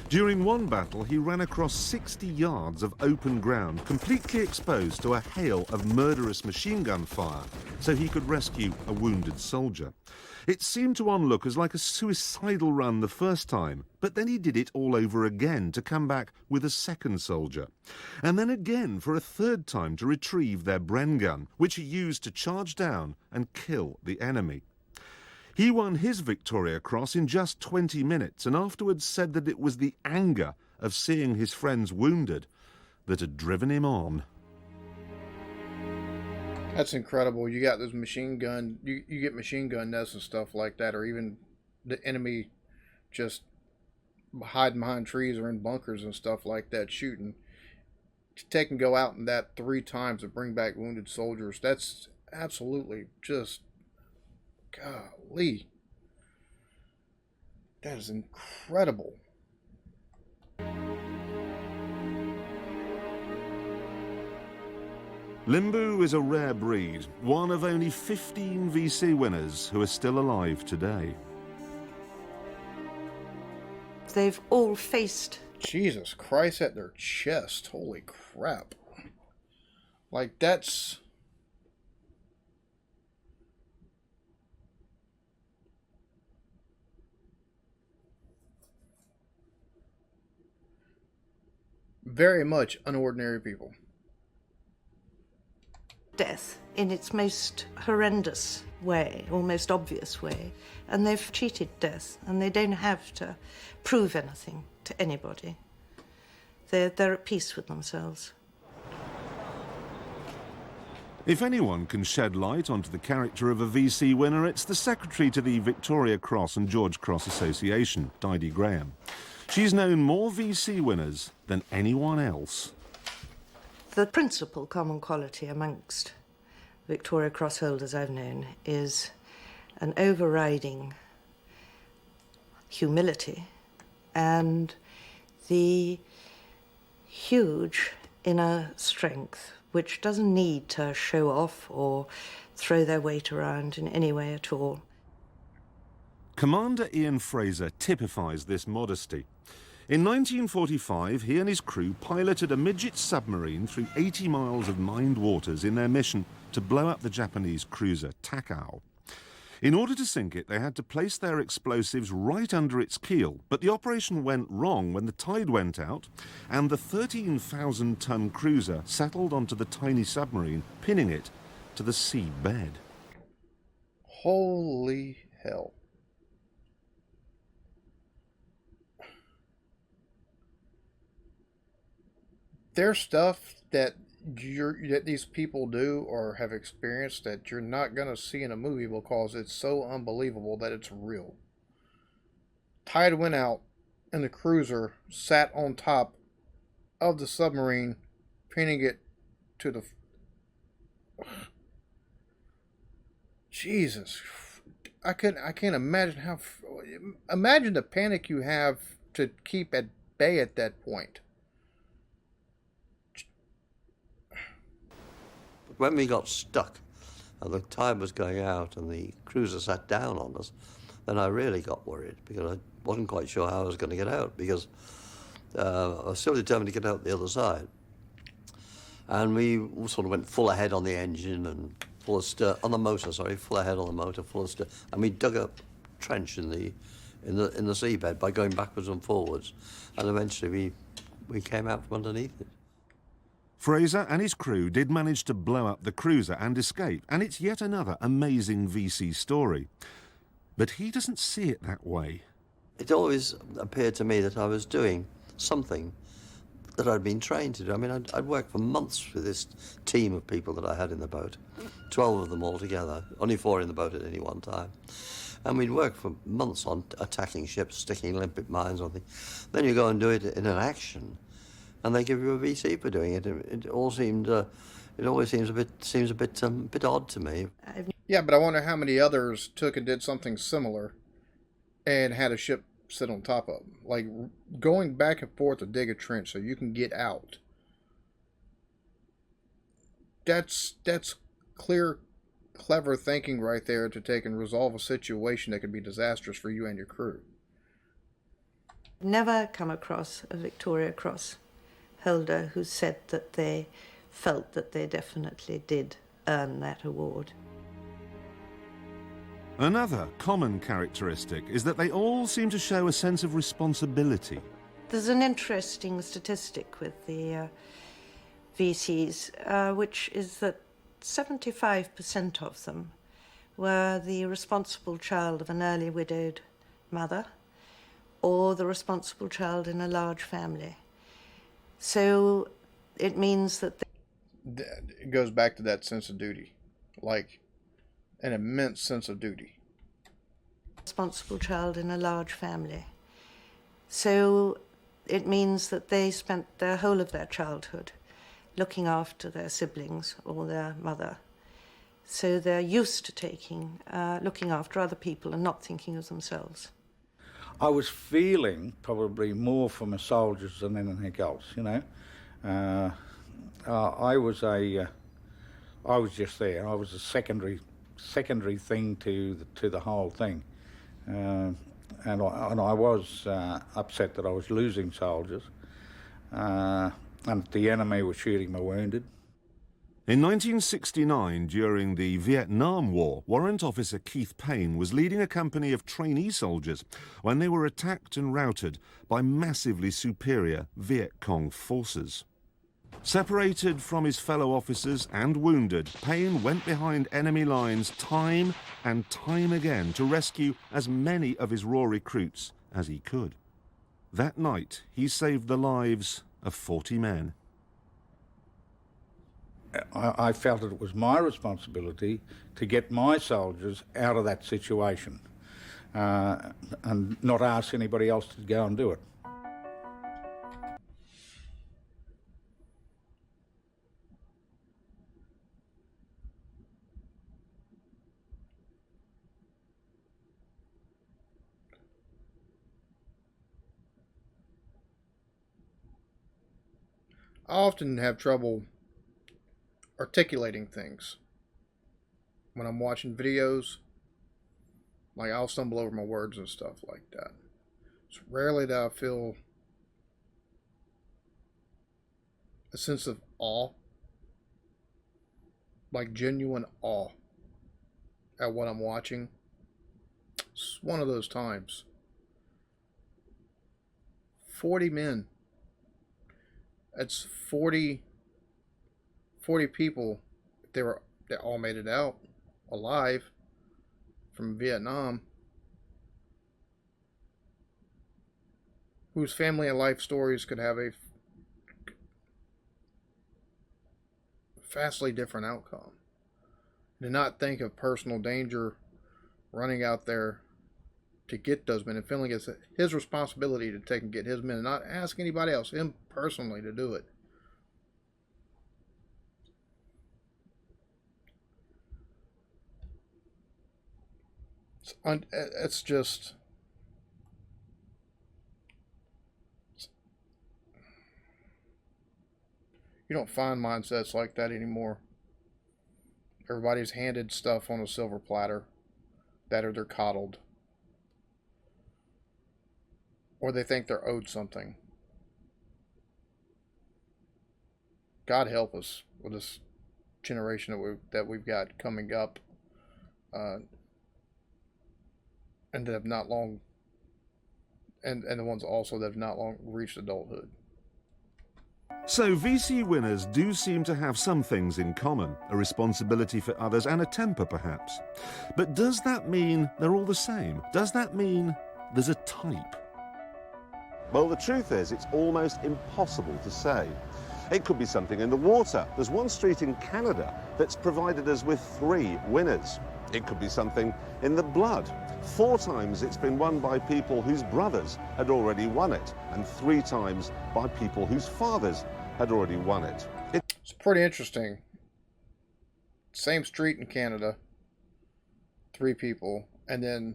Speaker 3: During one battle, he ran across 60 yards of open ground, completely exposed to a hail of murderous machine gun fire, so he could rescue a wounded soldier. It seemed to onlookers like a suicidal run the first time, but then he did it all over again to come back with a second soldier. And then again for a third time to retrieve their Bren gun, which he used to charge down and kill the enemy. He won his Victoria Cross in just 20 minutes and afterwards said that it was the anger of seeing his friends wounded that had driven him on.
Speaker 1: That's incredible. You got those machine gun, you get machine gun nests and stuff like that, or even the enemy just hiding behind trees or in bunkers and stuff like that, shooting. To take and go out in that 3 times to bring back wounded soldiers, that's absolutely just, golly. That is incredible.
Speaker 3: Limbu is a rare breed, one of only 15 VC winners who are still alive today.
Speaker 8: They've all faced...
Speaker 1: Jesus Christ, at their chest. Holy crap. Like, that's... very much unordinary people.
Speaker 8: Death in its most horrendous way, or most obvious way, and they've cheated death, and they don't have to prove anything to anybody. They're at peace with themselves.
Speaker 3: If anyone can shed light onto the character of a VC winner, it's the secretary to the Victoria Cross and George Cross Association, Didi Graham. She's known more VC winners than anyone else.
Speaker 8: The principal common quality amongst Victoria Cross holders I've known is an overriding humility and the huge inner strength, which doesn't need to show off or throw their weight around in any way at all.
Speaker 3: Commander Ian Fraser typifies this modesty. In 1945, he and his crew piloted a midget submarine through 80 miles of mined waters in their mission to blow up the Japanese cruiser Takao. In order to sink it, they had to place their explosives right under its keel, but the operation went wrong when the tide went out and the 13,000-ton cruiser settled onto the tiny submarine, pinning it to the sea bed.
Speaker 1: Holy hell. There's stuff that these people do or have experienced that you're not going to see in a movie because it's so unbelievable that it's real. Tide went out and the cruiser sat on top of the submarine, pinning it to the... Jesus. I can't imagine how... Imagine the panic you have to keep at bay at that point.
Speaker 9: When we got stuck and the tide was going out and the cruiser sat down on us, then I really got worried because I wasn't quite sure how I was going to get out because I was still determined to get out the other side. And we sort of went full ahead on the engine and full of on the motor, sorry, full ahead on the motor, full of and we dug a trench in the seabed by going backwards and forwards, and eventually we came out from underneath it.
Speaker 3: Fraser and his crew did manage to blow up the cruiser and escape, and it's yet another amazing VC story. But he doesn't see it that way.
Speaker 9: It always appeared to me that I was doing something that I'd been trained to do. I mean, I'd worked for months with this team of people that I had in the boat, 12 of them all together, only 4 in the boat at any one time. And we'd work for months on attacking ships, sticking limpet mines on things. Then you go and do it in an action, and they give you a VC for doing it. It all seemed, it always seems a bit odd to me.
Speaker 1: Yeah, but I wonder how many others took and did something similar and had a ship sit on top of them. Like going back and forth to dig a trench so you can get out. That's clear, clever thinking right there to take and resolve a situation that could be disastrous for you and your crew.
Speaker 8: Never come across a Victoria Cross holder who said that they felt that they definitely did earn that award.
Speaker 3: Another common characteristic is that they all seem to show a sense of responsibility.
Speaker 8: There's an interesting statistic with the VCs, which is that 75% of them were the responsible child of an early widowed mother or the responsible child in a large family. So it means that
Speaker 1: it goes back to that sense of duty, like an immense sense of duty.
Speaker 8: Responsible child in a large family. So it means that they spent the whole of their childhood looking after their siblings or their mother. So they're used to looking after other people and not thinking of themselves.
Speaker 10: I was feeling probably more for my soldiers than anything else, you know. I was just there. I was a secondary thing to the whole thing, and I was upset that I was losing soldiers, and the enemy was shooting my wounded.
Speaker 3: In 1969, during the Vietnam War, Warrant Officer Keith Payne was leading a company of trainee soldiers when they were attacked and routed by massively superior Viet Cong forces. Separated from his fellow officers and wounded, Payne went behind enemy lines time and time again to rescue as many of his raw recruits as he could. That night, he saved the lives of 40 men.
Speaker 10: I felt that it was my responsibility to get my soldiers out of that situation and not ask anybody else to go and do it.
Speaker 1: I often have trouble articulating things when I'm watching videos. Like, I'll stumble over my words and stuff like that. It's rarely that I feel a sense of awe, like genuine awe at what I'm watching. It's one of those times. 40 men. That's 40 people. They all made it out alive from Vietnam, whose family and life stories could have a vastly different outcome. To not think of personal danger running out there to get those men and feeling it's his responsibility to take and get his men and not ask anybody else, him personally, to do it. It's just, you don't find mindsets like that anymore. Everybody's handed stuff on a silver platter, that or they're coddled, or they think they're owed something. God help us with this generation that we've got coming up, and that have not long, and the ones also that have not long reached adulthood.
Speaker 3: So VC winners do seem to have some things in common, a responsibility for others and a temper perhaps. But does that mean they're all the same? Does that mean there's a type? Well, the truth is, it's almost impossible to say. It could be something in the water. There's one street in Canada that's provided us with 3 winners. It could be something in the blood. 4 times it's been won by people whose brothers had already won it, and 3 times by people whose fathers had already won it.
Speaker 1: It's pretty interesting. Same street in Canada, 3 people, and then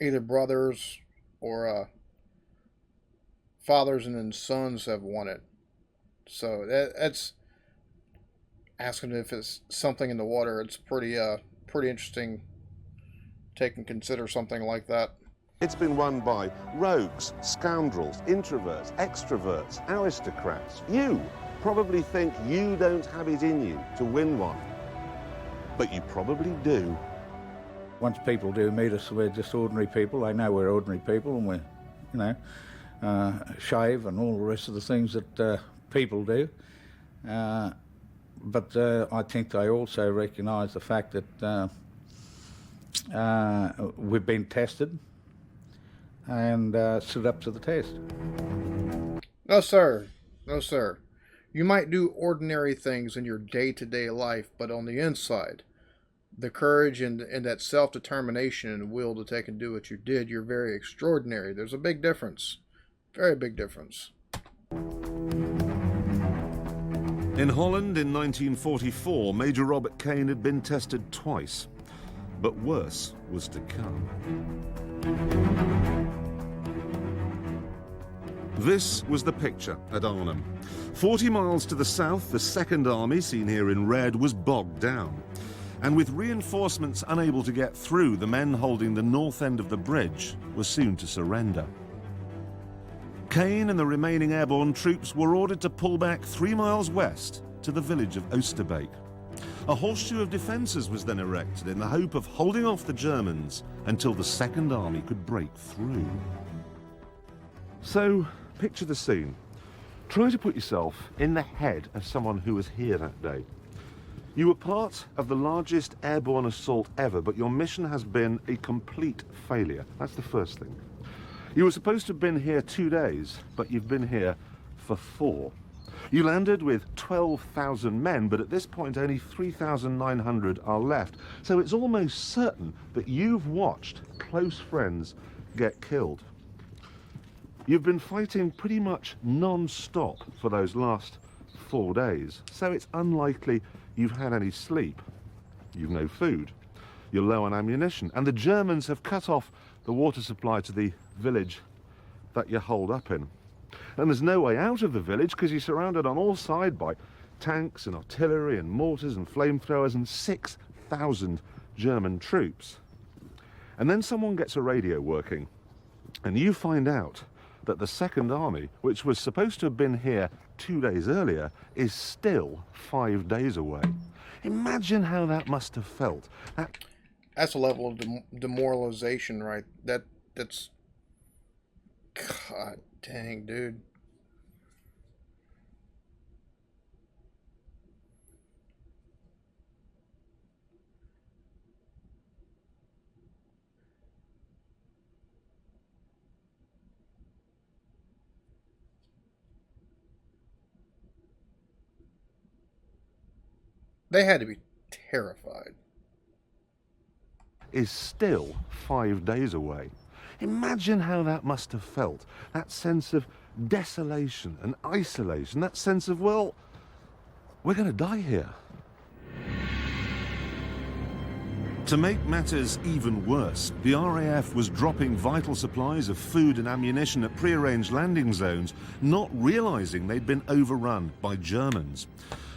Speaker 1: either brothers or fathers and then sons have won it. So that's asking if it's something in the water. It's pretty interesting. Take and consider something like that.
Speaker 3: It's been won by rogues, scoundrels, introverts, extroverts, aristocrats. You probably think you don't have it in you to win one, but you probably do.
Speaker 10: Once people do meet us, we're just ordinary people. They know we're ordinary people, and we're, you know, shave and all the rest of the things that people do. But I think they also recognise the fact that we've been tested and stood up to the test.
Speaker 1: No, sir. No, sir. You might do ordinary things in your day-to-day life, but on the inside, the courage and that self-determination and will to take and do what you did, you're very extraordinary. There's a big difference. Very big difference.
Speaker 3: In Holland in 1944, Major Robert Cain had been tested twice, but worse was to come. This was the picture at Arnhem. 40 miles to the south, the Second Army, seen here in red, was bogged down. And with reinforcements unable to get through, the men holding the north end of the bridge were soon to surrender. Cain and the remaining airborne troops were ordered to pull back 3 miles west to the village of Oosterbeek. A horseshoe of defences was then erected in the hope of holding off the Germans until the Second Army could break through. So, picture the scene. Try to put yourself in the head of someone who was here that day. You were part of the largest airborne assault ever, but your mission has been a complete failure. That's the first thing. You were supposed to have been here 2 days, but you've been here for 4. You landed with 12,000 men, but at this point only 3,900 are left. So it's almost certain that you've watched close friends get killed. You've been fighting pretty much non-stop for those last 4 days, so it's unlikely you've had any sleep. You've no food. You're low on ammunition, and the Germans have cut off the water supply to the village that you're holed up in. And there's no way out of the village because you're surrounded on all sides by tanks and artillery and mortars and flamethrowers and 6,000 German troops. And then someone gets a radio working, and you find out that the Second Army, which was supposed to have been here 2 days earlier, is still 5 days away. Imagine how that must have felt.
Speaker 1: That's a level of demoralization, right? That's... God dang, dude. They had to be terrified.
Speaker 3: Is still 5 days away. Imagine how that must have felt. That sense of desolation and isolation. That sense of, well, we're going to die here. To make matters even worse, the RAF was dropping vital supplies of food and ammunition at prearranged landing zones, not realising they'd been overrun by Germans.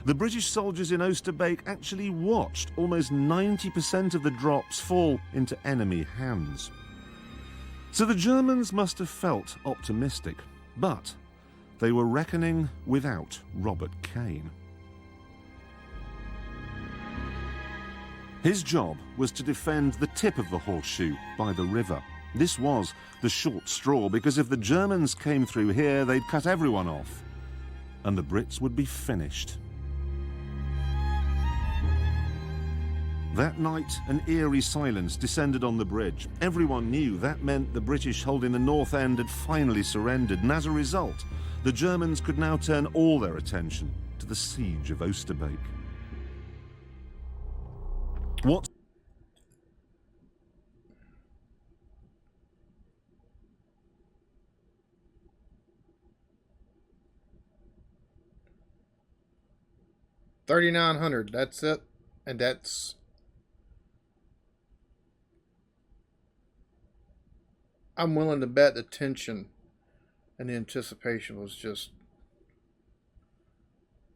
Speaker 3: The British soldiers in Oosterbeek actually watched almost 90% of the drops fall into enemy hands. So the Germans must have felt optimistic, but they were reckoning without Robert Cain. His job was to defend the tip of the horseshoe by the river. This was the short straw, because if the Germans came through here, they'd cut everyone off, and the Brits would be finished. That night, an eerie silence descended on the bridge. Everyone knew that meant the British holding the north end had finally surrendered, and as a result, the Germans could now turn all their attention to the siege of Oosterbeek. What?
Speaker 1: $3,900. That's it, and that's. I'm willing to bet the tension and the anticipation was just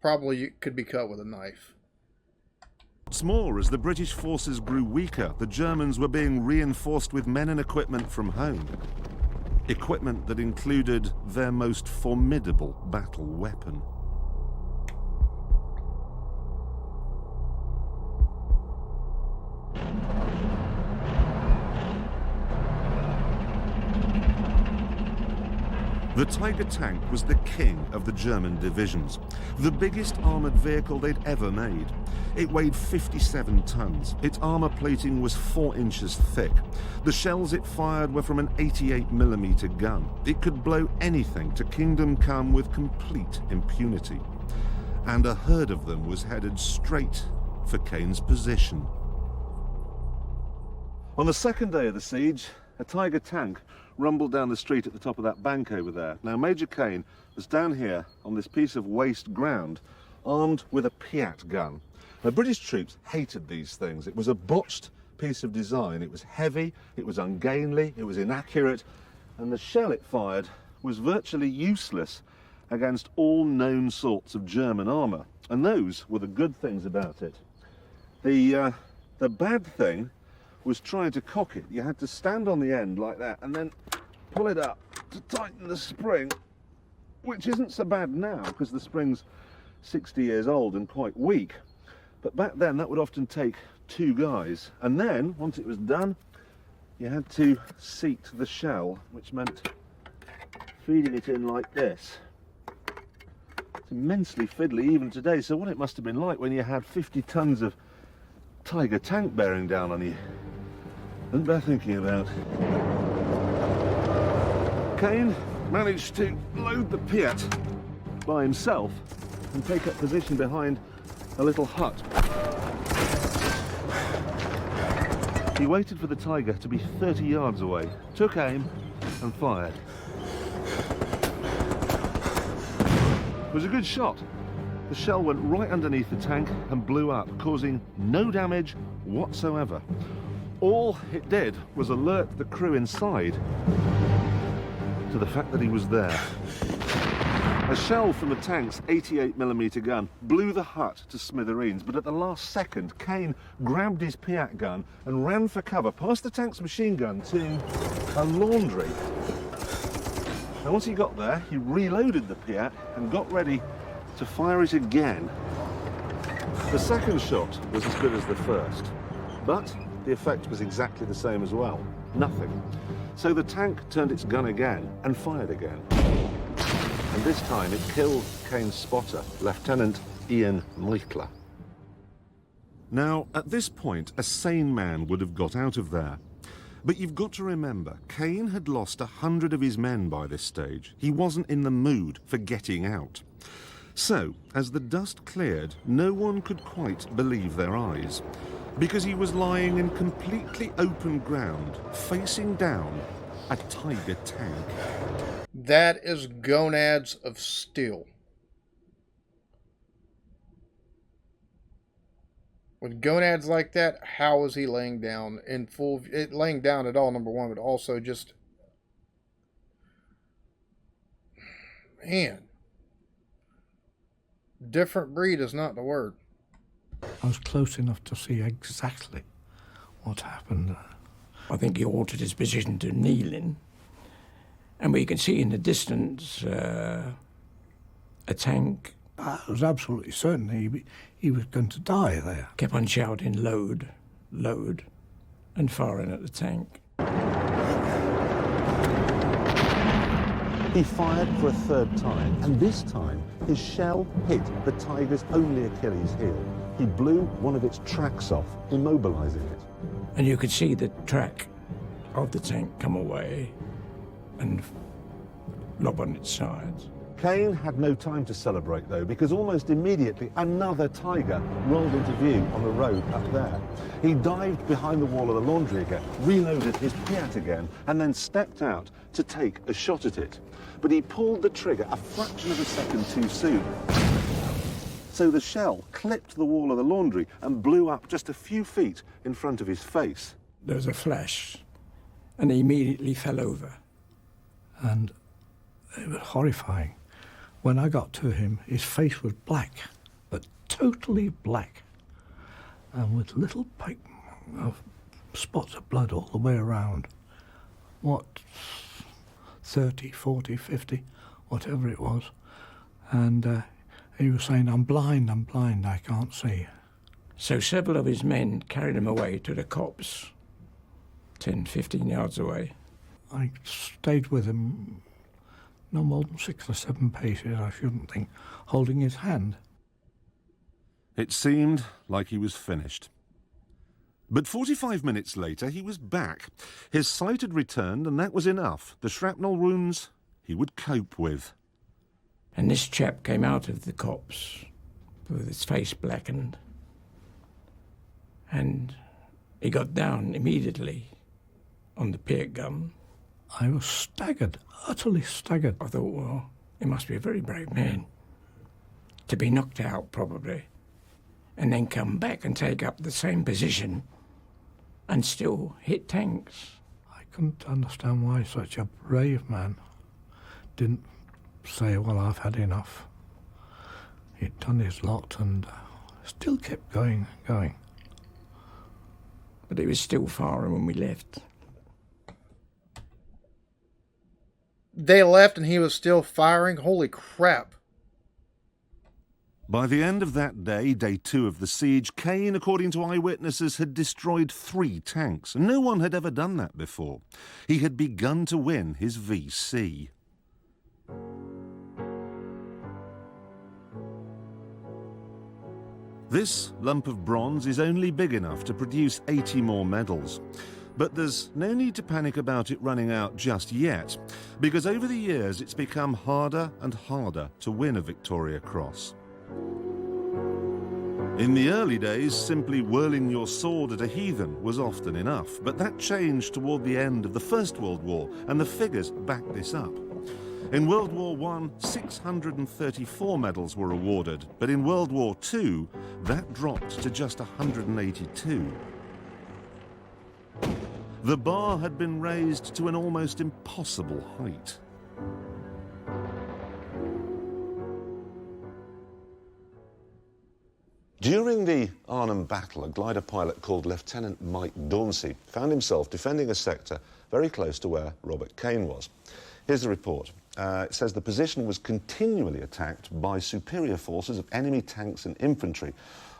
Speaker 1: probably could be cut with a knife.
Speaker 3: What's more, as the British forces grew weaker, the Germans were being reinforced with men and equipment from home. Equipment that included their most formidable battle weapon. The Tiger tank was the king of the German divisions, the biggest armoured vehicle they'd ever made. It weighed 57 tons. Its armour plating was 4 inches thick. The shells it fired were from an 88mm gun. It could blow anything to Kingdom Come with complete impunity. And a herd of them was headed straight for Cain's position. On the second day of the siege, a Tiger tank rumbled down the street at the top of that bank over there. Now, Major Cain was down here on this piece of waste ground, armed with a Piat gun. The British troops hated these things. It was a botched piece of design. It was heavy, it was ungainly, it was inaccurate, and the shell it fired was virtually useless against all known sorts of German armour. And those were the good things about it. The bad thing was trying to cock it. You had to stand on the end like that and then pull it up to tighten the spring, which isn't so bad now because the spring's 60 years old and quite weak. But back then that would often take 2 guys. And then, once it was done, you had to seat the shell, which meant feeding it in like this. It's immensely fiddly even today, so what it must have been like when you had 50 tons of Tiger tank bearing down on you. Isn't bear thinking about. Cain managed to load the Piat by himself and take up position behind a little hut. He waited for the Tiger to be 30 yards away, took aim and fired. It was a good shot. The shell went right underneath the tank and blew up, causing no damage whatsoever. All it did was alert the crew inside to the fact that he was there. A shell from the tank's 88mm gun blew the hut to smithereens, but at the last second, Cain grabbed his Piat gun and ran for cover past the tank's machine gun to a laundry. And once he got there, he reloaded the Piat and got ready to fire it again. The second shot was as good as the first, but the effect was exactly the same as well. Nothing. So the tank turned its gun again and fired again. And this time it killed Cain's spotter, Lieutenant Ian Meikler. Now, at this point, a sane man would have got out of there. But you've got to remember, Cain had lost 100 of his men by this stage. He wasn't in the mood for getting out. So, as the dust cleared, no one could quite believe their eyes, because he was lying in completely open ground, facing down a Tiger tank.
Speaker 1: That is gonads of steel. With gonads like that, how is he laying down in full? Laying down at all, number one, but also just, man, different breed is not the word.
Speaker 11: I was close enough to see exactly what happened.
Speaker 12: I think he altered his position to kneeling, and we can see in the distance a tank.
Speaker 11: I was absolutely certain he was going to die there.
Speaker 12: Kept on shouting, load, load, and firing at the tank.
Speaker 3: He fired for a third time, and this time his shell hit the Tiger's only Achilles heel. He blew one of its tracks off, immobilizing it.
Speaker 12: And you could see the track of the tank come away and lob on its sides.
Speaker 3: Cain had no time to celebrate, though, because almost immediately another Tiger rolled into view on the road up there. He dived behind the wall of the laundry again, reloaded his Piat again, and then stepped out to take a shot at it. But he pulled the trigger a fraction of a second too soon. So the shell clipped the wall of the laundry and blew up just a few feet in front of his face.
Speaker 12: There was a flash, and he immediately fell over.
Speaker 11: And it was horrifying. When I got to him, his face was black, but totally black, and with little spots of blood all the way around. What, 30, 40, 50, whatever it was. And he was saying, I'm blind, I can't see.
Speaker 12: So several of his men carried him away to the copse, 10, 15 yards away.
Speaker 11: I stayed with him no more than 6 or 7 paces, I shouldn't think, holding his hand.
Speaker 3: It seemed like he was finished. But 45 minutes later, he was back. His sight had returned, and that was enough. The shrapnel wounds he would cope with.
Speaker 12: And this chap came out of the copse with his face blackened. And he got down immediately on the Piat gun.
Speaker 11: I was staggered, utterly staggered.
Speaker 12: I thought, well, he must be a very brave man to be knocked out, probably, and then come back and take up the same position and still hit tanks.
Speaker 11: I couldn't understand why such a brave man didn't say, well, I've had enough. He'd done his lot and still kept going.
Speaker 12: But he was still firing when we left.
Speaker 1: They left and he was still firing? Holy crap.
Speaker 3: By the end of that day, day 2 of the siege, Cain, according to eyewitnesses, had destroyed 3 tanks. No one had ever done that before. He had begun to win his VC. This lump of bronze is only big enough to produce 80 more medals. But there's no need to panic about it running out just yet, because over the years it's become harder and harder to win a Victoria Cross. In the early days, simply whirling your sword at a heathen was often enough, but that changed toward the end of the First World War, and the figures back this up. In World War I, 634 medals were awarded, but in World War II, that dropped to just 182. The bar had been raised to an almost impossible height. During the Arnhem battle, a glider pilot called Lieutenant Mike Dauncey found himself defending a sector very close to where Robert Cain was. Here's the report. It says the position was continually attacked by superior forces of enemy tanks and infantry.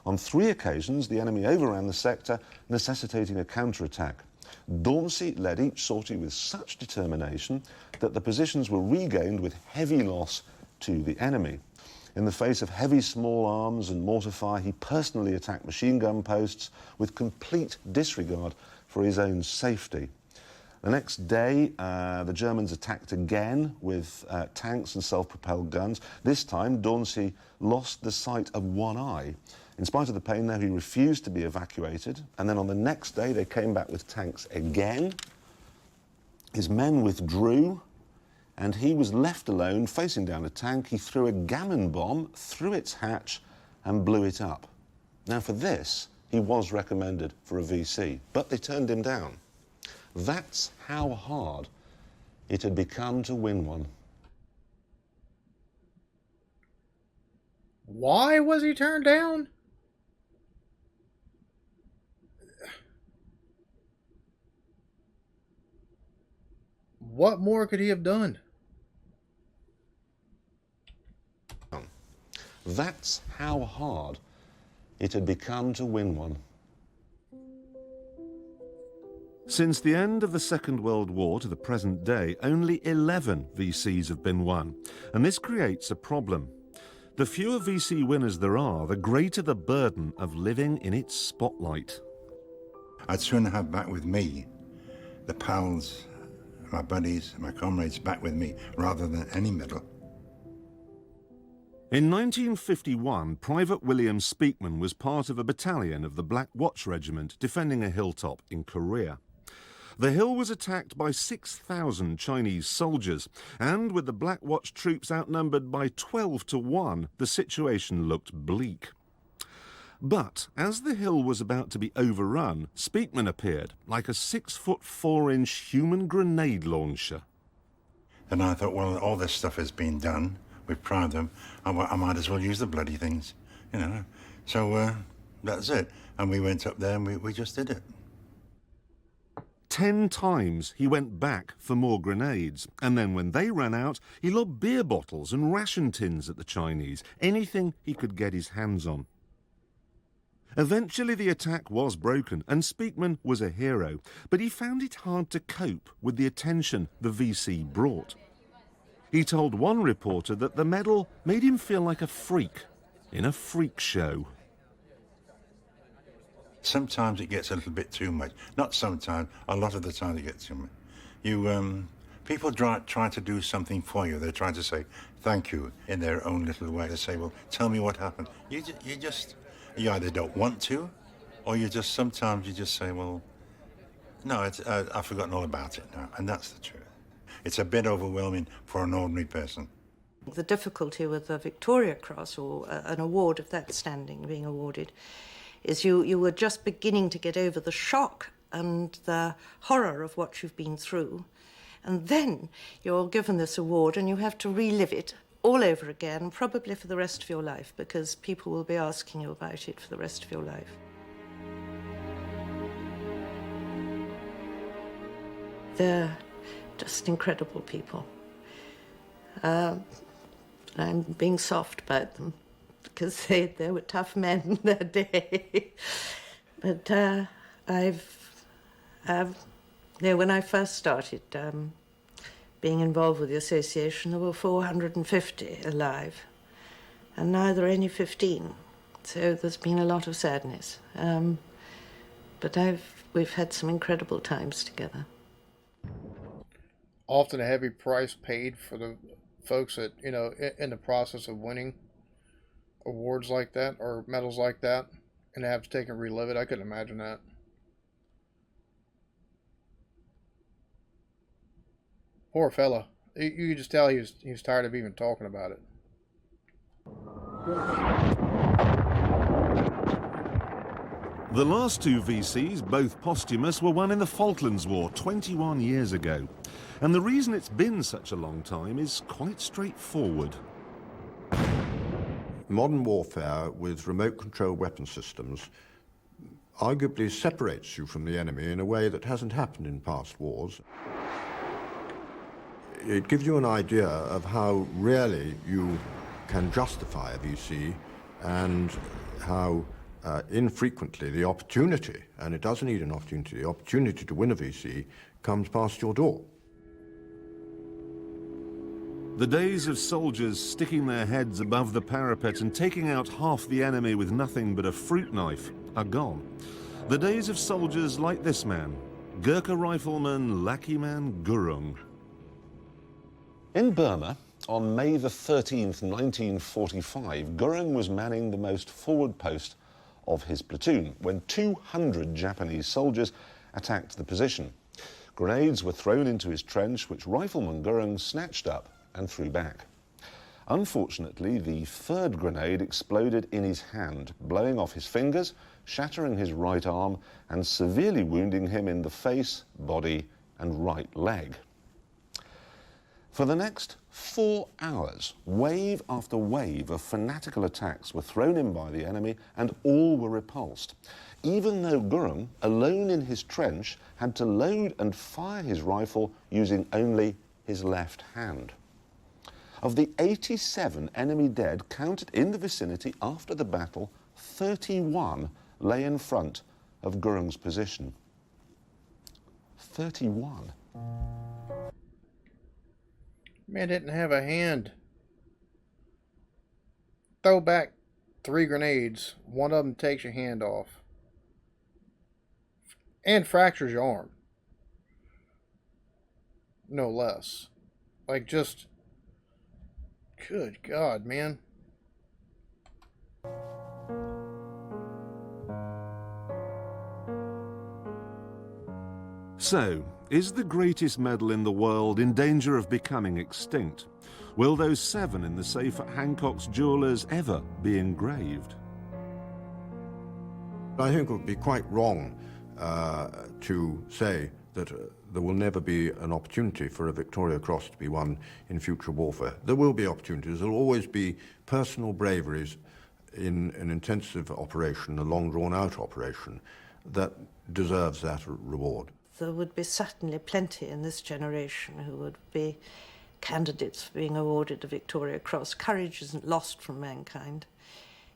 Speaker 3: On 3 occasions, the enemy overran the sector, necessitating a counterattack. Dauncey led each sortie with such determination that the positions were regained with heavy loss to the enemy. In the face of heavy small arms and mortar fire, he personally attacked machine gun posts with complete disregard for his own safety. The next day, the Germans attacked again with tanks and self-propelled guns. This time, Dauncey lost the sight of one eye. In spite of the pain, though, he refused to be evacuated. And then on the next day, they came back with tanks again. His men withdrew, and he was left alone, facing down a tank. He threw a gammon bomb through its hatch and blew it up. Now, for this, he was recommended for a VC, but they turned him down. That's how hard it had become to win one.
Speaker 1: Why was he turned down? What more could he have done?
Speaker 3: That's how hard it had become to win one. Since the end of the Second World War to the present day, only 11 VCs have been won, and this creates a problem. The fewer VC winners there are, the greater the burden of living in its spotlight.
Speaker 13: I'd sooner have back with me the pals, my buddies, my comrades back with me, rather than any medal.
Speaker 3: In 1951, Private William Speakman was part of a battalion of the Black Watch Regiment defending a hilltop in Korea. The hill was attacked by 6,000 Chinese soldiers, and with the Black Watch troops outnumbered by 12 to 1, the situation looked bleak. But as the hill was about to be overrun, Speakman appeared like a 6'4" human grenade launcher.
Speaker 13: And I thought, well, all this stuff has been done. We've primed them. I might as well use the bloody things, you know. So that's it. And we went up there and we just did it.
Speaker 3: 10 times he went back for more grenades, and then when they ran out, he lobbed beer bottles and ration tins at the Chinese, anything he could get his hands on. Eventually the attack was broken, and Speakman was a hero, but he found it hard to cope with the attention the VC brought. He told one reporter that the medal made him feel like a freak in a freak show.
Speaker 13: Sometimes it gets a little bit too much. Not sometimes, a lot of the time it gets too much. People try to do something for you. They're trying to say thank you in their own little way. They say, well, tell me what happened. You either don't want to, or sometimes you just say, well, no, I've forgotten all about it now. And that's the truth. It's a bit overwhelming for an ordinary person.
Speaker 8: The difficulty with the Victoria Cross, or an award of that standing being awarded, is you were just beginning to get over the shock and the horror of what you've been through. And then you're given this award and you have to relive it all over again, probably for the rest of your life, because people will be asking you about it for the rest of your life. They're just incredible people. I'm being soft about them. because they were tough men in their day. But when I first started being involved with the association, there were 450 alive, and now there are only 15. So there's been a lot of sadness. But we've had some incredible times together.
Speaker 1: Often a heavy price paid for the folks that, you know, in the process of winning awards like that or medals like that, and they have to take and relive it. I couldn't imagine that. Poor fella. You could just tell he was tired of even talking about it.
Speaker 3: The last two VCs, both posthumous, were won in the Falklands War 21 years ago. And the reason it's been such a long time is quite straightforward.
Speaker 4: Modern warfare with remote control weapon systems arguably separates you from the enemy in a way that hasn't happened in past wars. It gives you an idea of how rarely you can justify a VC and how infrequently the opportunity, and it doesn't need an opportunity, the opportunity to win a VC comes past your door.
Speaker 3: The days of soldiers sticking their heads above the parapet and taking out half the enemy with nothing but a fruit knife are gone. The days of soldiers like this man, Gurkha rifleman Lakiman Gurung. In Burma, on May the 13th, 1945, Gurung was manning the most forward post of his platoon when 200 Japanese soldiers attacked the position. Grenades were thrown into his trench, which Rifleman Gurung snatched up and threw back. Unfortunately, the third grenade exploded in his hand, blowing off his fingers, shattering his right arm, and severely wounding him in the face, body, and right leg. For the next 4 hours, wave after wave of fanatical attacks were thrown in by the enemy, and all were repulsed, even though Gurung, alone in his trench, had to load and fire his rifle using only his left hand. Of the 87 enemy dead counted in the vicinity after the battle, 31 lay in front of Gurung's position. 31.
Speaker 1: Man didn't have a hand. Throw back 3 grenades. One of them takes your hand off. And fractures your arm. No less. Like, just... Good God, man.
Speaker 3: So, is the greatest medal in the world in danger of becoming extinct? Will those 7 in the safe at Hancock's Jewellers ever be engraved?
Speaker 4: I think it would be quite wrong to say that there will never be an opportunity for a Victoria Cross to be won in future warfare. There will be opportunities. There will always be personal braveries in an intensive operation, a long drawn-out operation, that deserves that reward.
Speaker 8: There would be certainly plenty in this generation who would be candidates for being awarded a Victoria Cross. Courage isn't lost from mankind.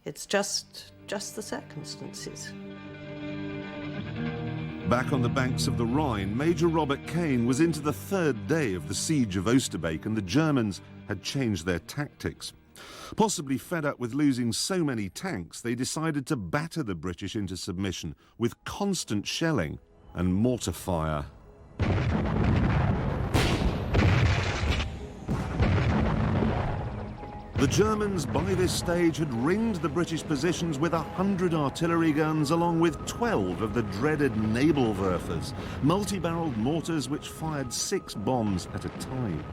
Speaker 8: It's just the circumstances.
Speaker 3: Back on the banks of the Rhine, Major Robert Cain was into the 3rd day of the siege of Oosterbeek, and the Germans had changed their tactics. Possibly fed up with losing so many tanks, they decided to batter the British into submission with constant shelling and mortar fire. The Germans, by this stage, had ringed the British positions with 100 artillery guns, along with 12 of the dreaded Nebelwerfers, multi-barreled mortars which fired 6 bombs at a time.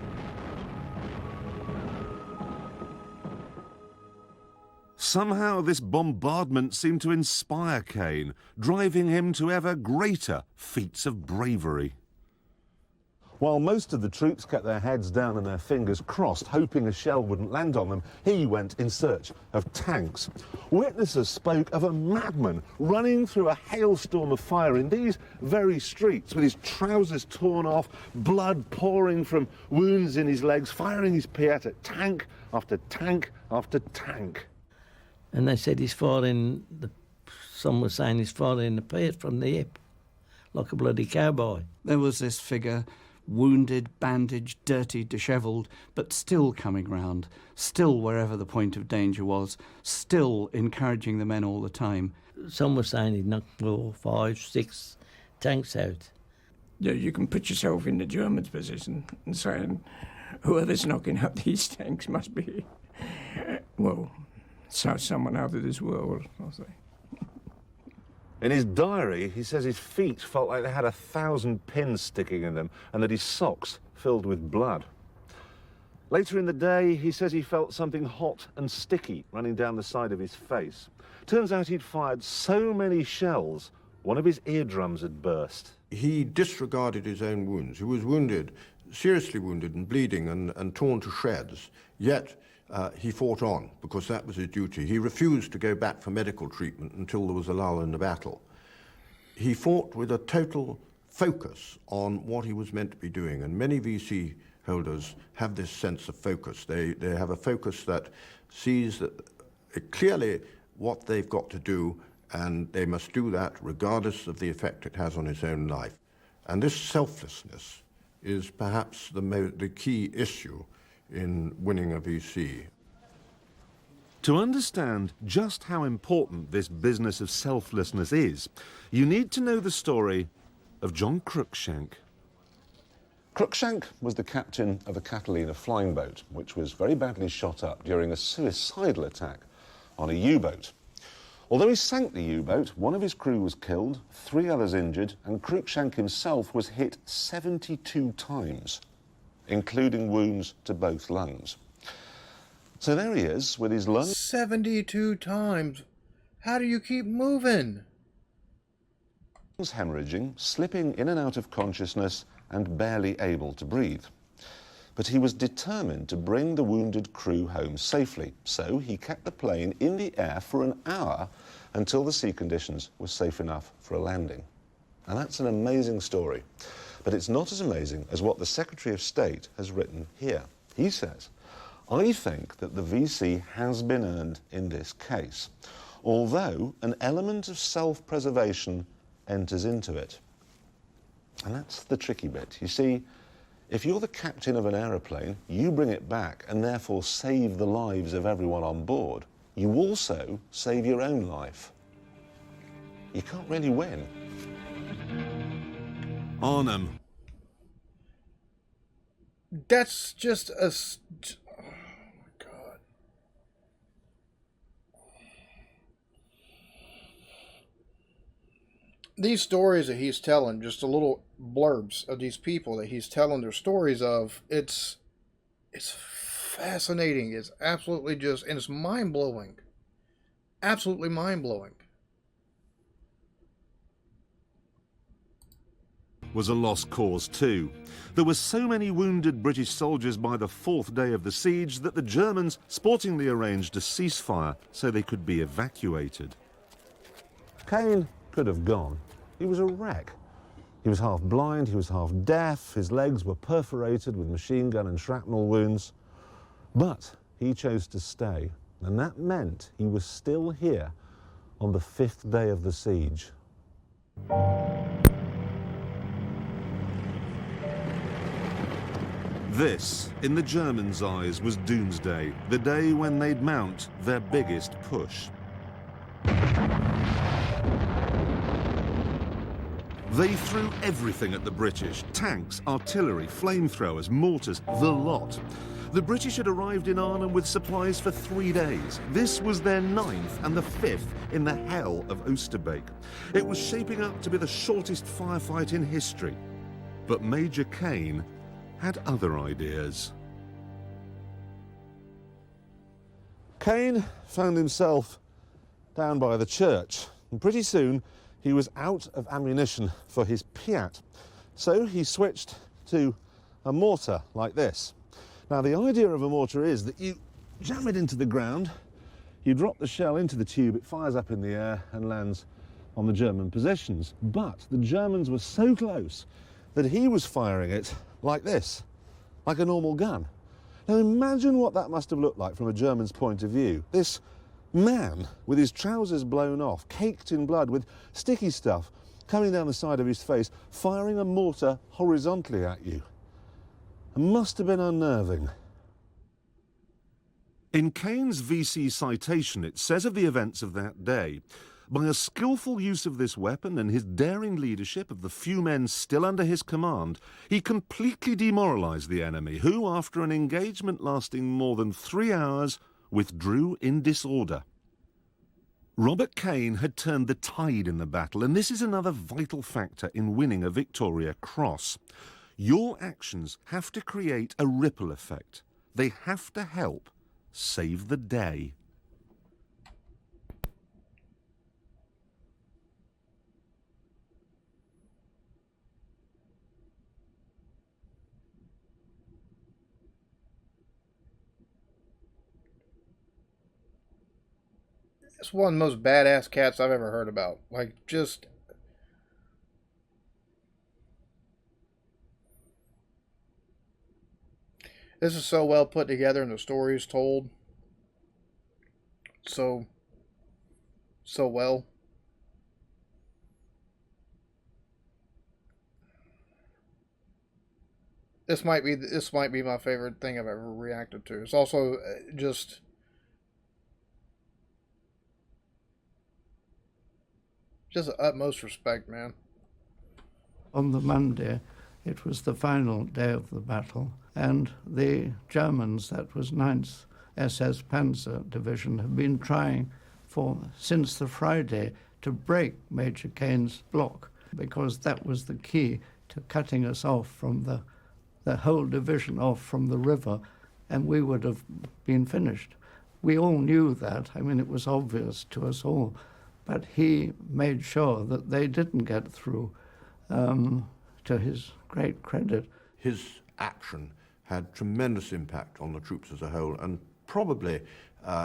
Speaker 3: Somehow this bombardment seemed to inspire Cain, driving him to ever greater feats of bravery. While most of the troops kept their heads down and their fingers crossed, hoping a shell wouldn't land on them, he went in search of tanks. Witnesses spoke of a madman running through a hailstorm of fire in these very streets, with his trousers torn off, blood pouring from wounds in his legs, firing his Piat at tank after tank after tank.
Speaker 6: And they said he's firing, some were saying he's firing the piece from the hip, like a bloody cowboy.
Speaker 14: There was this figure, wounded, bandaged, dirty, dishevelled, but still coming round, still wherever the point of danger was, still encouraging the men all the time.
Speaker 6: Some were saying he'd knocked 4, 5, 6 tanks out.
Speaker 12: Yeah, you can put yourself in the Germans' position and saying, whoever's knocking out these tanks must be, well, someone out of this world, I'll say.
Speaker 3: In his diary, he says his feet felt like they had 1,000 pins sticking in them and that his socks filled with blood. Later in the day, he says he felt something hot and sticky running down the side of his face. Turns out he'd fired so many shells, one of his eardrums had burst.
Speaker 4: He disregarded his own wounds. He was wounded, seriously wounded and bleeding and torn to shreds, yet he fought on because that was his duty. He refused to go back for medical treatment until there was a lull in the battle. He fought with a total focus on what he was meant to be doing, and many VC holders have this sense of focus. They have a focus that sees that clearly what they've got to do, and they must do that regardless of the effect it has on his own life. And this selflessness is perhaps the key issue in winning a VC.
Speaker 3: To understand just how important this business of selflessness is, you need to know the story of John Cruikshank. Cruikshank was the captain of a Catalina flying boat, which was very badly shot up during a suicidal attack on a U-boat. Although he sank the U-boat, one of his crew was killed, 3 others injured, and Cruikshank himself was hit 72 times, including wounds to both lungs. So there he is with his lungs
Speaker 1: 72 times. How do you keep moving?
Speaker 3: Hemorrhaging, slipping in and out of consciousness, and barely able to breathe. But he was determined to bring the wounded crew home safely, so he kept the plane in the air for an hour until the sea conditions were safe enough for a landing. And that's an amazing story, but it's not as amazing as what the Secretary of State has written here. He says, "I think that the VC has been earned in this case, although an element of self-preservation enters into it." And that's the tricky bit. You see, if you're the captain of an aeroplane, you bring it back and therefore save the lives of everyone on board. You also save your own life. You can't really win. Arnhem.
Speaker 1: That's just a... Oh my God. These stories that he's telling, just a little blurbs of these people that he's telling their stories of, it's fascinating. It's absolutely just, and it's mind-blowing. Absolutely mind-blowing.
Speaker 3: Was a lost cause too. There were so many wounded British soldiers by the 4th day of the siege that the Germans sportingly arranged a ceasefire so they could be evacuated. Cain could have gone. He was a wreck. He was half blind, he was half deaf, his legs were perforated with machine gun and shrapnel wounds. But he chose to stay, and that meant he was still here on the 5th day of the siege. This, in the Germans' eyes, was doomsday, the day when they'd mount their biggest push. They threw everything at the British: tanks, artillery, flamethrowers, mortars, the lot. The British had arrived in Arnhem with supplies for 3 days. This was their 9th and the 5th in the hell of Oosterbeek. It was shaping up to be the shortest firefight in history. But Major Cain had other ideas. Cain found himself down by the church, and pretty soon he was out of ammunition for his Piat. So he switched to a mortar like this. Now, the idea of a mortar is that you jam it into the ground, you drop the shell into the tube, it fires up in the air and lands on the German positions. But the Germans were so close that he was firing it like this, like a normal gun. Now imagine what that must have looked like from a German's point of view. This Man, with his trousers blown off, caked in blood, with sticky stuff coming down the side of his face, firing a mortar horizontally at you. It must have been unnerving. In Cain's VC citation, it says of the events of that day, by a skillful use of this weapon and his daring leadership of the few men still under his command, he completely demoralised the enemy, who, after an engagement lasting more than 3 hours, withdrew in disorder. Robert Cain had turned the tide in the battle, and this is another vital factor in winning a Victoria Cross. Your actions have to create a ripple effect. They have to help save the day.
Speaker 1: It's one of the most badass cats I've ever heard about. Like, just... This is so well put together and the story is told so well. This might be my favorite thing I've ever reacted to. It's also just... Just utmost respect, man.
Speaker 5: On the Monday, it was the final day of the battle, and the Germans, that was 9th SS Panzer Division, have been trying since the Friday to break Major Cain's block, because that was the key to cutting us off from the whole division off from the river, and we would have been finished. We all knew that. I mean, it was obvious to us all. But he made sure that they didn't get through, to his great credit.
Speaker 4: His action had tremendous impact on the troops as a whole and probably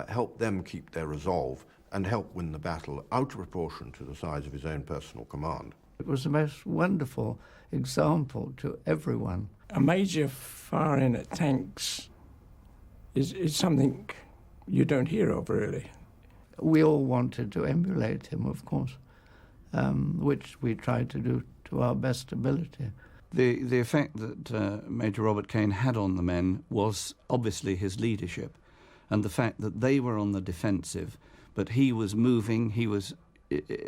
Speaker 4: helped them keep their resolve and help win the battle out of proportion to the size of his own personal command.
Speaker 5: It was the most wonderful example to everyone.
Speaker 12: A major firing at tanks is something you don't hear of, really.
Speaker 5: We all wanted to emulate him, of course, which we tried to do to our best ability.
Speaker 14: The effect that Major Robert Cain had on the men was obviously his leadership, and the fact that they were on the defensive, but he was moving, he was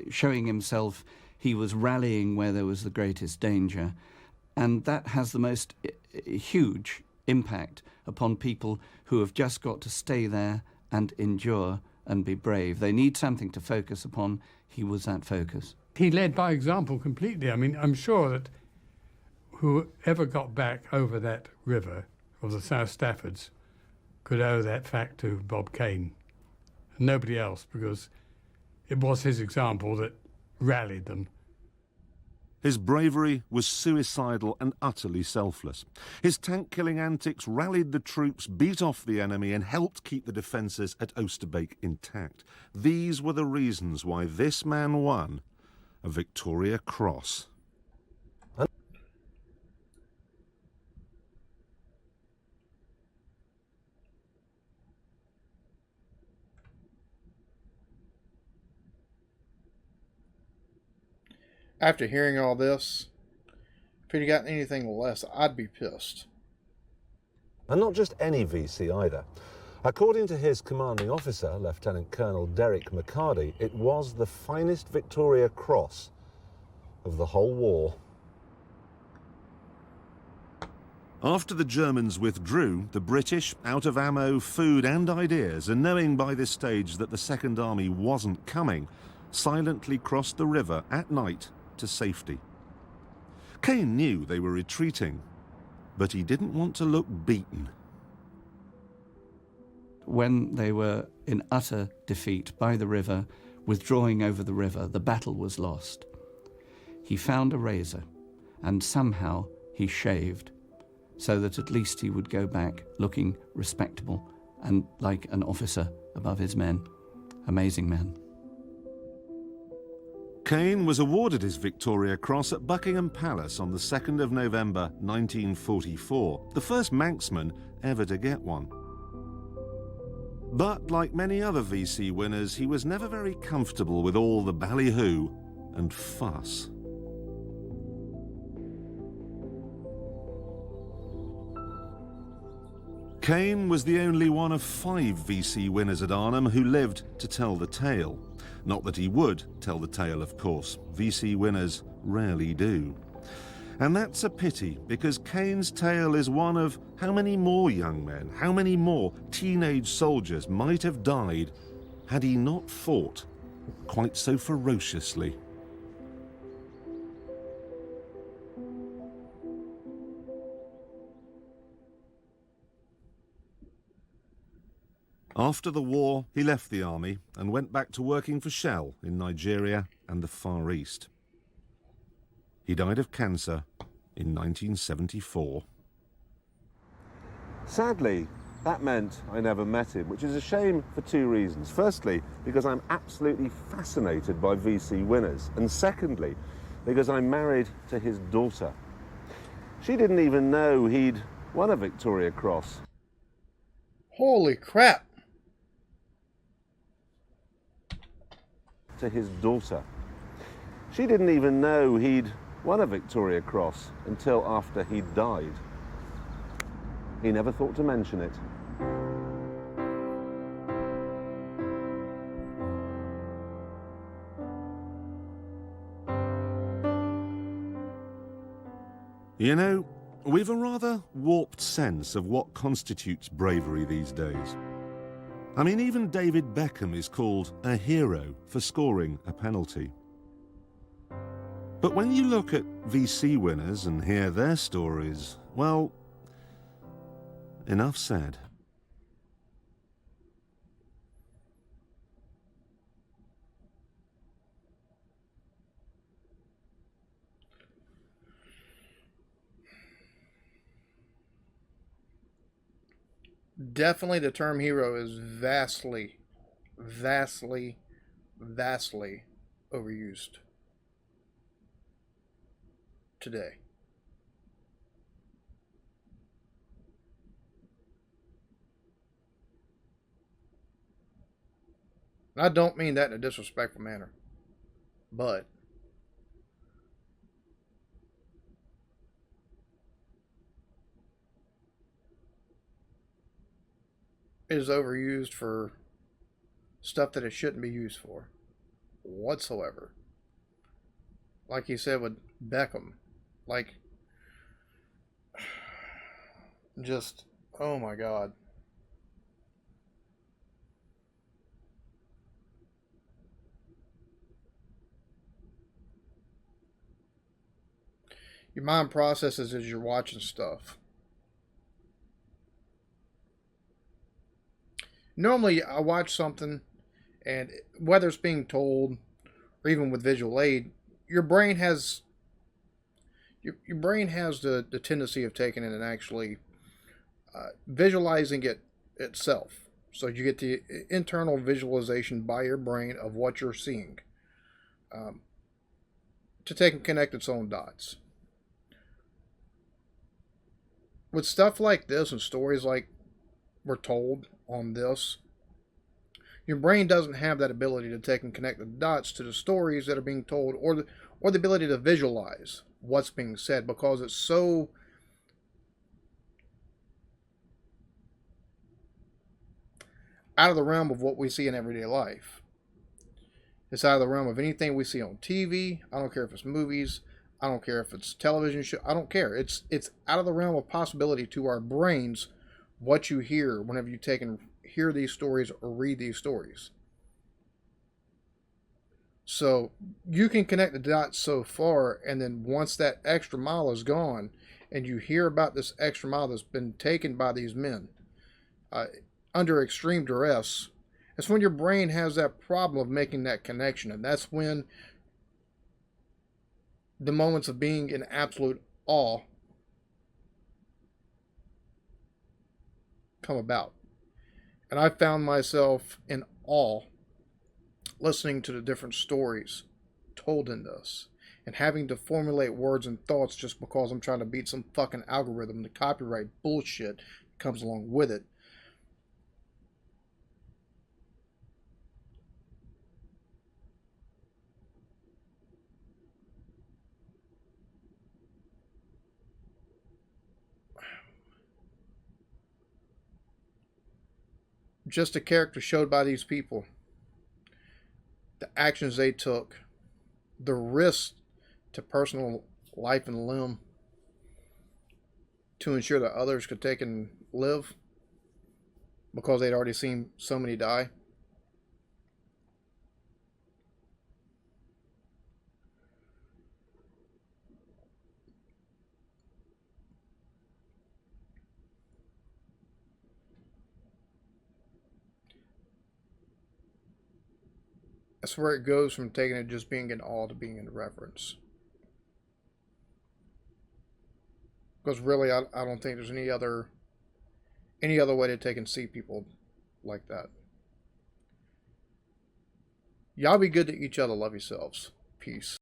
Speaker 14: showing himself, he was rallying where there was the greatest danger, and that has the most huge impact upon people who have just got to stay there and endure and be brave. They need something to focus upon. He was that focus.
Speaker 5: He led by example completely. I mean, I'm sure that whoever got back over that river of the South Staffords could owe that fact to Bob Cain, and nobody else, because it was his example that rallied them.
Speaker 3: His bravery was suicidal and utterly selfless. His tank-killing antics rallied the troops, beat off the enemy, and helped keep the defences at Oosterbeek intact. These were the reasons why this man won a Victoria Cross.
Speaker 1: After hearing all this, if he'd gotten anything less, I'd be pissed.
Speaker 3: And not just any VC either. According to his commanding officer, Lieutenant Colonel Derek McCarty, it was the finest Victoria Cross of the whole war. After the Germans withdrew, the British, out of ammo, food and ideas, and knowing by this stage that the Second Army wasn't coming, silently crossed the river at night to safety. Cain knew they were retreating, but he didn't want to look beaten.
Speaker 14: When they were in utter defeat by the river, withdrawing over the river, the battle was lost. He found a razor, and somehow he shaved, so that at least he would go back looking respectable and like an officer above his men. Amazing man.
Speaker 3: Cain was awarded his Victoria Cross at Buckingham Palace on the 2nd of November 1944, the first Manxman ever to get one. But like many other VC winners, he was never very comfortable with all the ballyhoo and fuss. Cain was the only one of 5 VC winners at Arnhem who lived to tell the tale. Not that he would tell the tale, of course. VC winners rarely do. And that's a pity, because Cain's tale is one of how many more young men, how many more teenage soldiers might have died had he not fought quite so ferociously. After the war, he left the army and went back to working for Shell in Nigeria and the Far East. He died of cancer in 1974. Sadly, that meant I never met him, which is a shame for 2 reasons. Firstly, because I'm absolutely fascinated by VC winners. And secondly, because I'm married to his daughter. She didn't even know he'd won a Victoria Cross.
Speaker 1: Holy crap!
Speaker 3: To his daughter. She didn't even know he'd won a Victoria Cross until after he'd died. He never thought to mention it. You know, we've a rather warped sense of what constitutes bravery these days. I mean, even David Beckham is called a hero for scoring a penalty. But when you look at VC winners and hear their stories, well, enough said.
Speaker 1: Definitely the term hero is vastly overused today. And I don't mean that in a disrespectful manner, but it is overused for stuff that it shouldn't be used for whatsoever. Like you said with Beckham, like, just, oh my God. Your mind processes as you're watching stuff. Normally, I watch something, and whether it's being told or even with visual aid, your brain has the tendency of taking it and actually visualizing it itself. So you get the internal visualization by your brain of what you're seeing to take and connect its own dots. With stuff like this and stories like we're told on this, your brain doesn't have that ability to take and connect the dots to the stories that are being told, or the ability to visualize what's being said, because it's so out of the realm of what we see in everyday life. It's out of the realm of anything we see on TV. I don't care if it's movies. I don't care if it's television show. I don't care. It's out of the realm of possibility to our brains what you hear whenever you take and hear these stories or read these stories. So you can connect the dots so far, and then once that extra mile is gone and you hear about this extra mile that's been taken by these men under extreme duress, it's when your brain has that problem of making that connection. And that's when the moments of being in absolute awe come about. And I found myself in awe listening to the different stories told in this and having to formulate words and thoughts just because I'm trying to beat some fucking algorithm, the copyright bullshit that comes along with it. just the character showed by these people, the actions they took, the risk to personal life and limb to ensure that others could take and live because they'd already seen so many die. That's where it goes from taking it just being in awe to being in reverence. Because really, I don't think there's any other way to take and see people like that. Y'all be good to each other. Love yourselves. Peace.